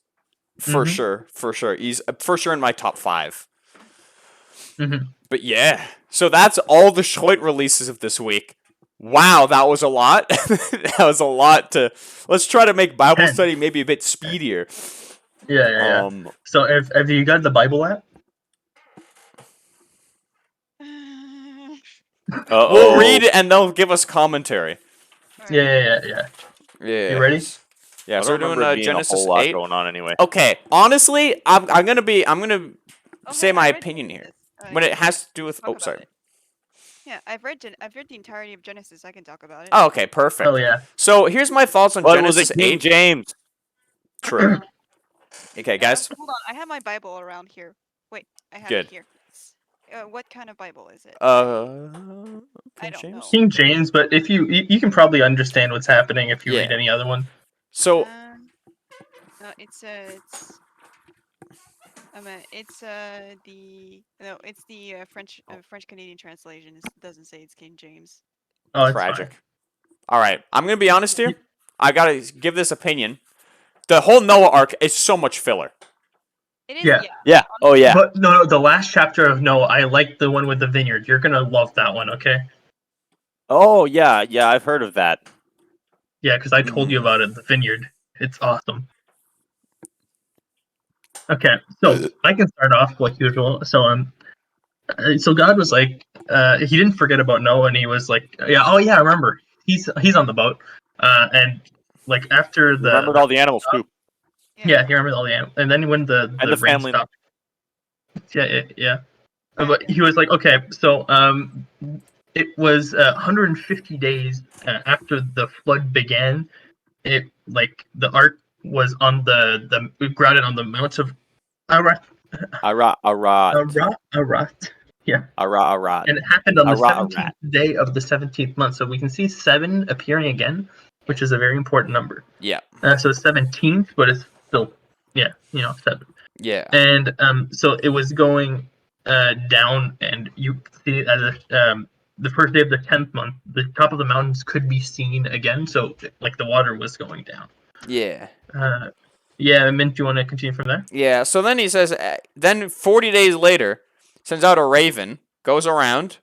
A: For sure. He's for sure in my top 5. But yeah. So that's all the Schroit releases of this week. Wow, that was a lot. That was a lot to... Let's try to make Bible study maybe a bit speedier.
C: Yeah. So have you got the Bible app?
A: We'll read it and they'll give us commentary.
C: Yeah.
A: Yeah.
C: You ready?
A: Yeah,
B: I
A: so we're
B: don't
A: doing
B: remember being
A: Genesis
B: a whole lot
A: 8.
B: going on anyway.
A: Okay, honestly, I'm gonna say
D: Okay,
A: my
D: I read
A: opinion here.
D: Genesis.
A: When it has to do with...
D: Talk
A: Oh,
D: about
A: sorry.
D: it. Yeah, I've read the entirety of Genesis. I can talk about it.
A: Oh, okay, perfect.
C: Oh yeah.
A: So here's my thoughts on
B: But was
A: Genesis
B: it King
A: 8.
B: James?
A: True. Okay, guys.
D: Hold on, I have my Bible around here. Wait, I have
A: Good.
D: it here. What kind of Bible is it?
A: King
D: don't
A: James?
D: know.
C: King James, but if you can probably understand what's happening if you read
A: Yeah.
C: any other one.
A: So
D: No, it's the French Canadian translation. It doesn't say it's King James.
C: Oh, it's
A: tragic.
C: fine.
A: All right, I'm gonna be honest here. I gotta give this opinion. The whole Noah arc is so much filler.
D: It is.
C: Yeah.
B: Yeah. Oh, yeah.
C: But no, the last chapter of Noah, I like the one with the vineyard. You're gonna love that one, okay?
B: Oh, yeah. Yeah, I've heard of that.
C: Yeah, because I told you about it. The vineyard, it's awesome. Okay, so I can start off like usual. So God was like, he didn't forget about Noah, and he was like, yeah, oh yeah, I remember. He's on the boat, and like after the
B: Remembered all the animals too.
C: yeah, he remembered all the animals, and then when the
B: And the
C: rain
B: family.
C: stopped, yeah. But he was like, okay, so it was 150 days after the flood began. It like the ark was on the grounded on the Mount of Ararat. Yeah.
B: Arat.
C: And it happened on the
B: Ararat.
C: 17th day of the 17th month. So we can see 7 appearing again, which is a very important number.
A: Yeah.
C: So 17th, but it's still, 7.
A: Yeah.
C: And so it was going down, and you see it as the first day of the 10th month, the top of the mountains could be seen again. So like the water was going down.
A: Yeah.
C: Yeah, Mint, do you want to continue from there?
A: Yeah, so then he says, then 40 days later, sends out a raven, goes around,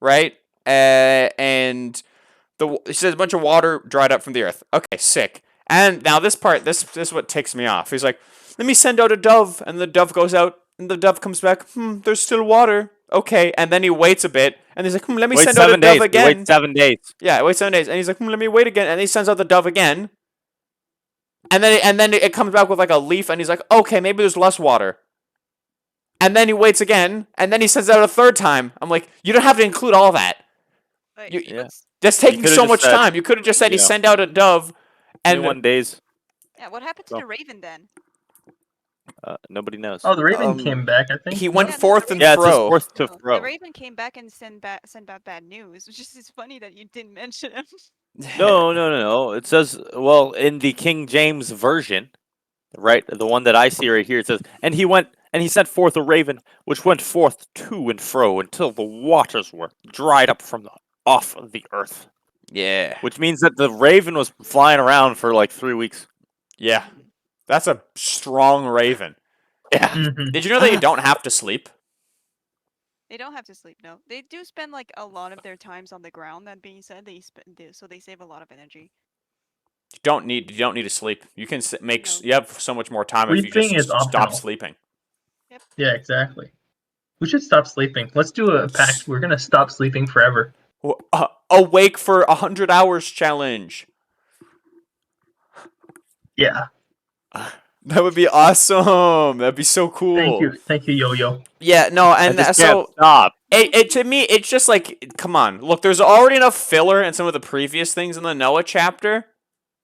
A: right? And he says a bunch of water dried up from the earth. Okay, sick. And now this part, this is what ticks me off. He's like, let me send out a dove, and the dove goes out, and the dove comes back. There's still water. Okay, and then he waits a bit, and he's like, let me
B: Wait
A: send out a
B: 7
A: dove
B: days.
A: again.
B: Wait 7 days.
A: Yeah, wait 7 days, and he's like, let me wait again, and he sends out the dove again, and then it comes back with like a leaf, and he's like, okay, maybe there's less water. And then he waits again, and then he sends out a third time. I'm like, you don't have to include all that.
D: Wait,
A: You,
B: Yeah.
A: that's taking
B: could've
A: so
B: just
A: much
B: said,
A: time. You could have just said he
B: you know,
A: sent out a dove, and
B: 21 days.
D: yeah, what happened to
B: Go.
D: the Raven then?
B: Nobody knows.
C: Oh, the Raven
A: Um,
C: came back, I think.
A: he went
D: Yeah, no,
A: forth
D: the
A: and
B: Yeah, it says
A: fro.
B: fourth to
D: No, the
B: fro.
D: Raven came back and sent back bad news, which is it's funny that you didn't mention him.
B: No. It says, well, in the King James version, right, the one that I see right here, it says, and he sent forth a raven, which went forth to and fro until the waters were dried up from off of the earth.
A: Yeah.
B: Which means that the raven was flying around for like 3 weeks.
A: Yeah. That's a strong raven.
B: Yeah.
C: Mhm.
A: Did you know that you don't have to sleep?
D: They don't have to sleep. No, they do spend like a lot of their times on the ground. That being said, so they save a lot of energy.
A: You don't need to sleep. You can
D: No.
A: you have so much more time if you
C: Sleeping is
A: just stop
C: optional.
A: sleeping.
C: Yeah, exactly. We should stop sleeping. Let's do a pact. We're gonna stop sleeping forever.
A: Awake for 100 hours challenge.
C: Yeah.
A: That would be awesome. That'd be so cool.
C: Thank you, Yo-Yo.
A: Yeah, no,
B: I
A: and
B: just
A: so
B: can't stop.
A: it to me, it's just like, come on, look, there's already enough filler in some of the previous things in the Noah chapter.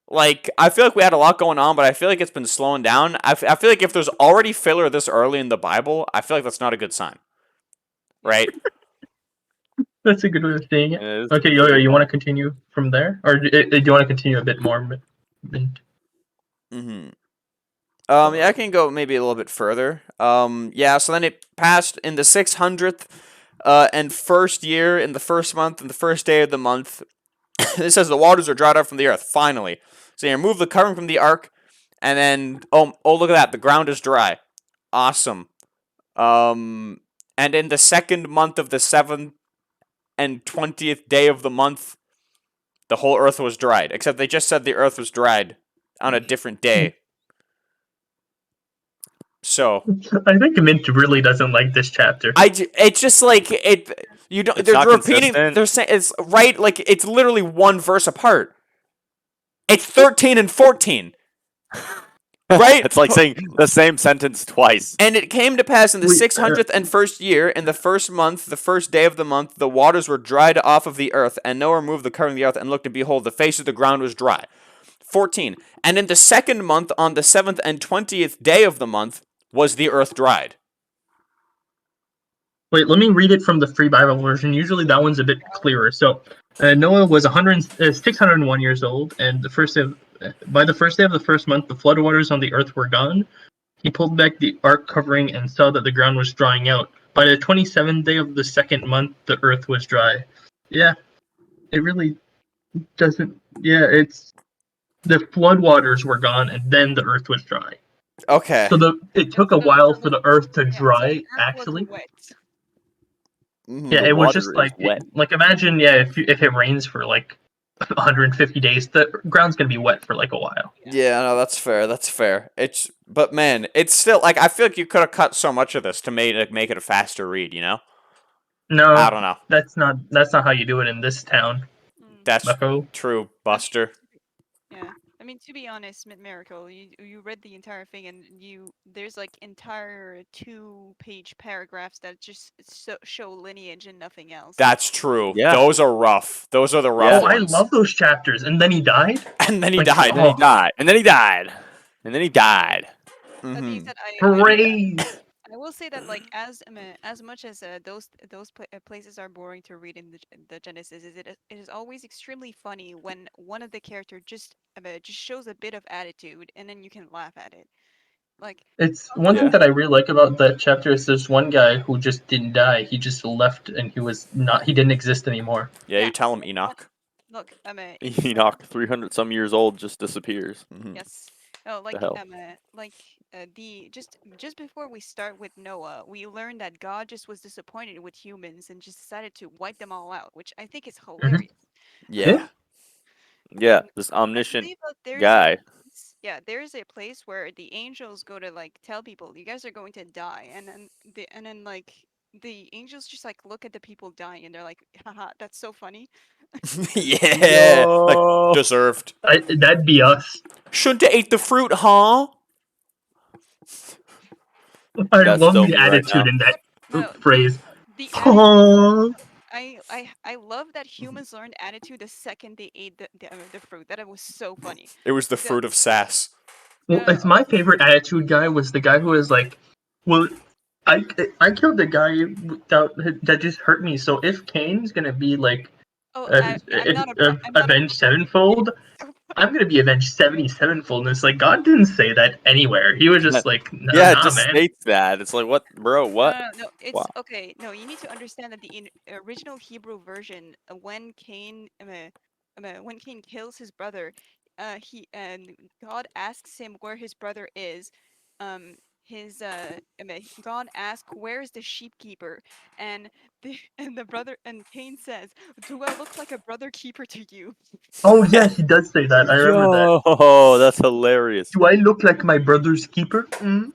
A: Like, I feel like we had a lot going on, but I feel like it's been slowing down. I feel like if there's already filler this early in the Bible, I feel like that's not a good sign, right?
C: That's a good way of saying it.
B: Yeah,
C: Okay, Yo-Yo, you want to continue from there, or do you want to continue a bit more? Mint?
A: Mm-hmm. Yeah, I can go maybe a little bit further. Yeah, so then it passed in the 600th and first year, in the first month, in the first day of the month. It says the waters are dried up from the earth, finally. So you remove the covering from the ark, and then, oh, look at that, the ground is dry. Awesome. And in the second month of the 7th and 20th day of the month, the whole earth was dried. Except they just said the earth was dried on a different day. So
C: I think Mint really doesn't like this chapter.
A: it's just like it. You don't.
B: It's
A: They're
B: not
A: repeating.
B: consistent.
A: They're saying it's right. Like it's literally one verse apart. It's 13 and 14. Right?
B: It's like saying the same sentence twice.
A: And it came to pass in the
C: Wait,
A: 600th and first year, in the first month, the first day of the month, the waters were dried off of the earth, and Noah removed the covering of the earth, and looked, and behold, the face of the ground was dry. 14. And in the second month, on the 7th and 20th day of the month, was the earth dried.
C: Wait, let me read it from the Free Bible version. Usually that one's a bit clearer. So, Noah was 601 years old, and by the first day of the first month, the floodwaters on the earth were gone. He pulled back the ark covering and saw that the ground was drying out. By the 27th day of the second month, the earth was dry. Yeah, it really doesn't. Yeah, it's the floodwaters were gone, and then the earth was dry.
A: Okay.
C: So it took a
D: So-
C: while
D: so
C: for
D: the-
C: the earth to
D: Yeah, so
C: dry.
D: the earth was
C: Actually,
D: wet.
A: Mhm.
C: yeah,
B: The
C: it was
B: water
C: just
B: is
C: like
B: wet.
C: imagine, yeah, if it rains for like 150 days, the ground's gonna be wet for like a while.
A: Yeah, no, that's fair. That's fair. But man, it's still like I feel like you could have cut so much of this to make it a faster read. You know?
C: No,
A: I don't know.
C: that's not how you do it in this town.
D: Mm.
A: That's
C: Bucko.
A: true, Buster.
D: Yeah, I mean to be honest, Miracle, you read the entire thing and there's like entire 2-page paragraphs that just show lineage and nothing else.
A: That's true.
B: Yeah.
A: Those are rough. Those are the rough
B: Yeah.
C: Oh, I
A: ones.
C: love those chapters. And then he died.
A: And then he
C: Like,
A: died.
B: And then he
C: Oh.
B: died. And then he died. And then he died.
D: That being
A: Mhm.
D: said,
C: Hooray!
D: I will say that like as much as those places are boring to read in the Genesis, it is always extremely funny when one of the character just shows a bit of attitude and then you can laugh at it. Like
C: It's one
A: Yeah.
C: thing that I really like about that chapter is there's one guy who just didn't die. He just left and he didn't exist anymore.
A: Yeah, you
D: Yeah.
A: tell him, Enoch.
D: look,
B: Enoch, 300 some years old, just disappears.
A: Mhm.
D: yes, Oh,
B: The hell?
D: the just before we start with Noah, we learned that God just was disappointed with humans and just decided to wipe them all out, which I think is
C: Mhm.
D: hilarious.
A: Yeah.
B: Yeah,
D: And
B: this
D: I
B: omniscient
D: believe that there's a
B: guy.
D: place, yeah, there's a place where the angels go to like tell people you guys are going to die, and then like the angels just like look at the people dying and they're like, haha, that's so funny.
A: Yeah. Like,
B: Yo,
A: deserved.
C: That'd be us.
A: Shouldn't have ate the fruit, huh?
C: I
B: that's
C: love
B: so
C: the
B: me right
C: attitude
B: now.
C: in that
D: No,
C: phrase.
D: the attitude.
C: Oh,
D: I love that humans learned attitude the second they ate the fruit. That it was so funny.
A: It was the
D: The,
A: fruit of sass.
C: well, it's my favorite attitude guy was the guy who was like, well, I I killed the guy that just hurt me. So if Kane's gonna be like
D: oh, I'm not a
C: avenged sevenfold, I'm gonna be avenged 77fold. And it's like God didn't say that anywhere. He was just like,
B: Yeah, it
C: nah,
B: just
C: man.
B: states that. It's like, what, bro? What?
D: no. It's
B: Wow.
D: okay. No, you need to understand that original Hebrew version, when Cain kills his brother, he and God asks him where his brother is. God asks, "Where's the sheepkeeper?" And the brother and Cain says, "Do I look like a brother keeper to you?"
C: Oh yeah, he does say that. I remember that.
B: Yo, that's hilarious.
C: Do I look like my brother's keeper? Mm.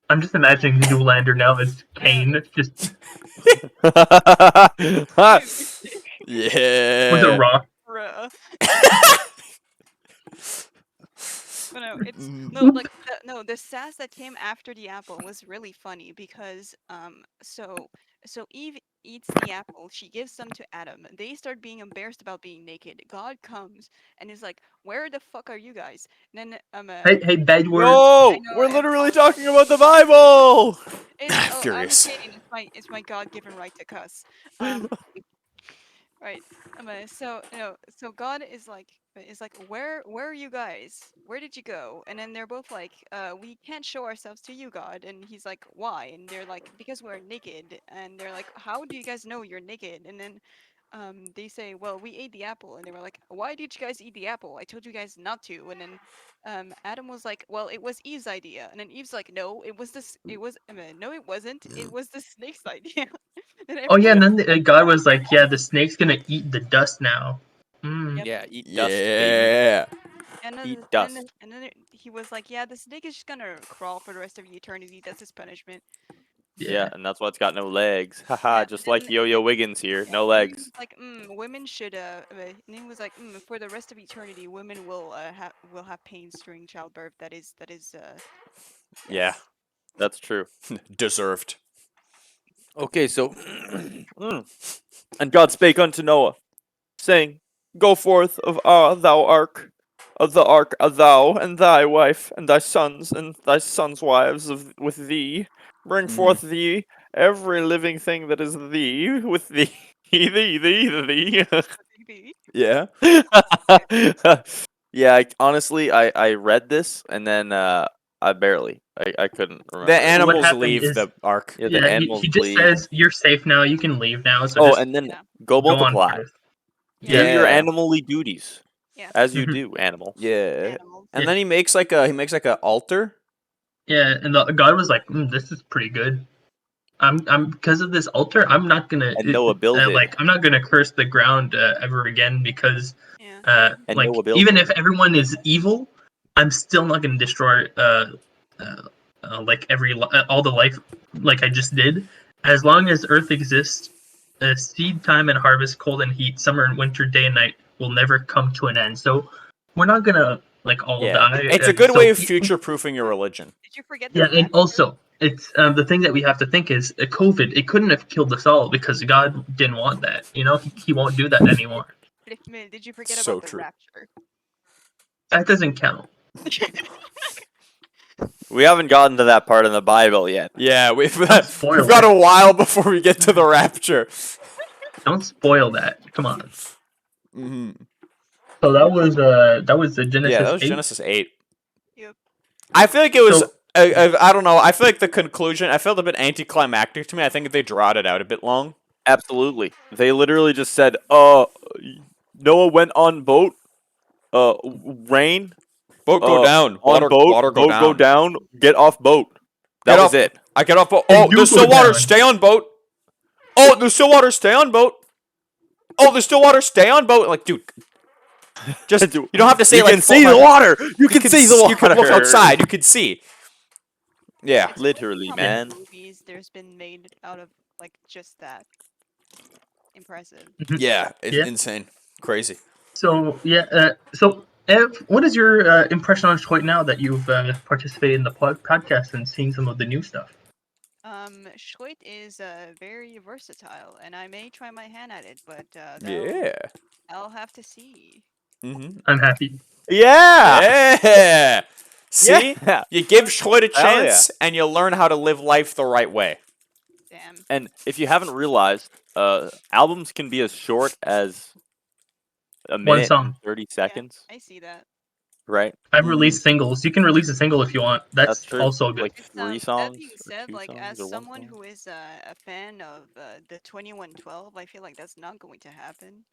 C: I'm just imagining Zoolander now as
D: No,
C: Kane,
D: it's
C: just
D: dude,
C: with a
A: Yeah.
C: rock.
D: bruh. But no, it's no
C: Oop.
D: like the sass that came after the apple was really funny because so Eve eats the apple, she gives some to Adam. They start being embarrassed about being naked. God comes and is like, "Where the fuck are you guys?" And then
C: Hey, bad word.
D: I
B: Yo,
D: know
B: we're
D: I
B: literally
D: apologize.
B: talking about the Bible.
D: I'm a
A: Furious.
D: Canadian. It's my God-given right to cuss. Um, Right. So God is like, where are you guys? Where did you go? And then they're both like, we can't show ourselves to you, God. And he's like, why? And they're like, because we're naked. And they're like, how do you guys know you're naked? And then they say, well, we ate the apple. And they were like, why did you guys eat the apple? I told you guys not to. And then Adam was like, well, it was Eve's idea. And then Eve's like, no, it was this. It was no, it wasn't. It was the snake's idea. And
C: Oh yeah,
D: everybody.
C: and then the guy was like, "Yeah, the snake's gonna eat the dust now." Mm.
D: Yep.
B: Yeah, eat dust, baby.
A: Yeah.
B: Eat
D: And then
B: dust.
D: he was like, "Yeah, the snake is just gonna crawl for the rest of eternity. That's his punishment."
B: Yeah,
C: Yeah.
B: and that's why it's got no legs. Haha,
D: Yeah,
B: just like Yo-Yo Wiggins here,
D: yeah,
B: no
D: and then he
B: legs.
D: was like, women should and then he was like, for the rest of eternity, women will have pains during childbirth. That is
A: Yeah.
D: yes,
B: That's true.
A: Deserved.
B: Okay, so and God spake unto Noah, saying, Go forth of thou ark, of the ark, thou and thy wife, and thy sons' wives with thee. Bring
A: Mhm.
B: forth thee every living thing that is thee with thee, thee.
D: baby.
A: Yeah.
B: Yeah, I read this and then I couldn't
A: The
B: remember it
C: What
B: anymore.
A: animals
C: happened
A: leave
C: is,
A: the ark.
B: Yeah, the
C: yeah,
B: animals
C: he just
B: leave.
C: says, "You're safe now. You can leave now." So
B: Oh,
C: just
B: and then
D: Yeah,
B: go
C: go on
B: multiply.
C: first.
D: yeah,
B: Do your
A: Yeah.
B: animally duties
D: yeah.
B: as you
C: Mhm.
B: do, animal.
A: Yeah.
D: Animals.
A: And
C: Yeah,
A: then he makes like a altar.
C: yeah, and the God was like, "This is pretty good." I'm because of this altar. I'm not gonna
B: And Noah builded.
C: I'm not gonna curse the ground ever again because
D: Yeah,
B: And
C: like
B: Noah
C: even
B: builded.
C: if everyone is evil, I'm still not gonna destroy uh, like all the life like I just did. As long as Earth exists, seed time and harvest, cold and heat, summer and winter, day and night will never come to an end. So we're not gonna like all
A: Yeah.
C: die.
A: It's a good way
C: So
A: of future-proofing your religion.
D: did you forget the
C: yeah, and
D: rapture?
C: also it's the thing that we have to think is COVID. It couldn't have killed us all because God didn't want that. You know, he won't do that anymore.
D: Did you forget about
A: So
D: the
A: true.
D: rapture?
C: That doesn't count.
B: We haven't gotten to that part in the Bible yet.
A: Yeah, we've
C: Don't
A: we've
C: spoil
A: got
C: it.
A: a while before we get to the rapture.
C: Don't spoil that. Come on.
A: Hmm.
C: So that was the
A: Yeah, that
C: Genesis
A: was
C: 8.
A: Genesis 8.
D: Yep.
A: I feel like it was.
C: So
A: I don't know. I feel like the conclusion. I felt a bit anticlimactic to me. I think they drawed it out a bit long.
B: Absolutely. They literally just said, Noah went on boat, rain,
A: Boat go down.
B: On
A: Water,
B: boat,
A: water go
B: boat go
A: down.
B: down. Get off boat. That
A: Get
B: was
A: off.
B: it.
A: I get off boat.
C: And
A: Oh,
C: you
A: there's
C: go
A: still water.
C: down.
A: Stay on boat. Oh, there's still water. Stay on boat. Oh, there's still water. Stay on boat. Like, dude, just you don't have to say
B: You
A: like
B: can see the water. You can see the water.
A: You can look outside. You can see. Yeah.
D: It's
B: Literally,
D: how many
B: man.
D: movies there's been made out of like just that. Impressive.
A: Yeah. It's
C: Yeah.
A: insane. Crazy.
C: So yeah, so Ev, what is your impression on Schroit now that you've participated in the podcast and seen some of the new stuff?
D: Schroit is very versatile, and I may try my hand at it, but
A: Yeah.
D: I'll have to see.
A: Mm-hmm.
C: I'm happy.
B: Yeah.
A: Yeah. See?
B: Yeah.
A: You give Schroit a
B: Hell yeah.
A: chance, and you learn how to live life the right way.
D: Damn.
B: And if you haven't realized, albums can be as short as a minute
C: song.
B: and 30
D: Yeah,
B: seconds,
D: I see that.
B: right?
C: I've
A: Mhm.
C: released singles. You can release a single if you want.
B: That's
C: That's
B: true.
C: also good.
B: Like
D: It's,
B: 3
D: that
B: songs
D: being
B: or
D: said,
B: 2
D: like as
B: songs or 1
D: someone
B: song.
D: who is a fan of the 2112, I feel like that's not going to happen.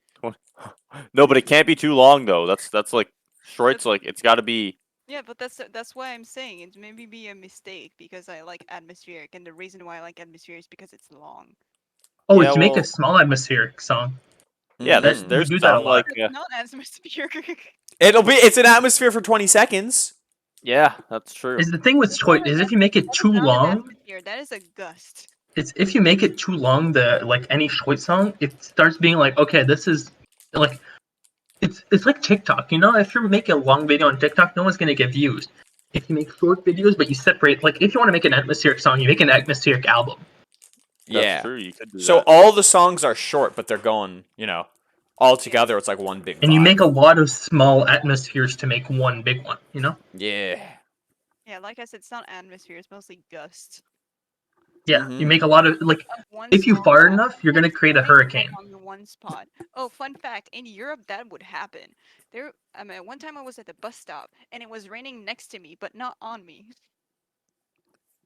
B: No, but it can't be too long though. That's like Schroit's
D: That's-
B: like it's got to be.
D: Yeah, but that's why I'm saying it maybe be a mistake because I like atmospheric, and the reason why I like atmospheric is because it's long.
C: Oh,
B: Yeah,
C: if you make a
B: well,
C: small atmospheric song,
B: yeah.
C: that
A: Mhm.
C: you
B: There's
C: do that a
B: some
C: lot.
B: like
D: It's not atmospheric.
A: It's an atmosphere for 20 seconds.
B: yeah, that's true.
C: Is the thing with
D: That's not
C: Schroit
D: an
C: is if you make it
D: that is
C: too
D: not an
C: long,
D: atmosphere. That is a gust.
C: it's if you make it too long, the like any Schroit song, it starts being like, okay, this is like it's like TikTok, you know? If you make a long video on TikTok, no one's gonna get views. If you make short videos, but you separate, like if you want to make an atmospheric song, you make an atmospheric album.
B: That's
A: Yeah.
B: true. You could do
A: So
B: that.
A: all the songs are short, but they're going, all together. It's like one big
C: And you
A: vibe.
C: make a lot of small atmospheres to make one big one, you know?
A: Yeah.
D: Yeah, like I said, it's not atmosphere. It's mostly gust.
C: Yeah,
A: Mhm.
C: you make a lot of like
D: Of one
C: if you
D: small
C: fire
D: spot.
C: enough, you're gonna
D: It's
C: create a
D: very
C: hurricane.
D: on the one spot. Oh, fun fact: in Europe, that would happen. I mean, one time I was at the bus stop and it was raining next to me, but not on me.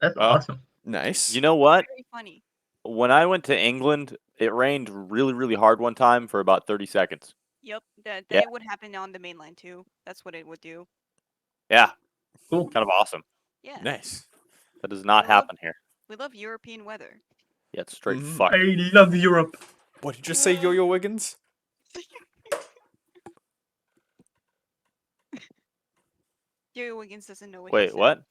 C: That's
A: Oh,
C: awesome.
A: nice.
B: You know what?
D: Very funny.
B: When I went to England, it rained really, really hard one time for about 30 seconds.
D: Yep, that
B: Yeah.
D: it would happen on the mainland too. That's what it would do.
B: Yeah,
C: Cool.
B: kind of awesome.
D: Yeah,
A: Nice.
B: That does not
D: We love-
B: happen here.
D: we love European weather.
B: Yeah, it's straight
A: Mhm.
B: fuck.
C: I love Europe.
A: What did you just say, Yo-Yo Wiggins?
D: Yo Wiggins doesn't know what he
B: Wait,
D: said.
B: what?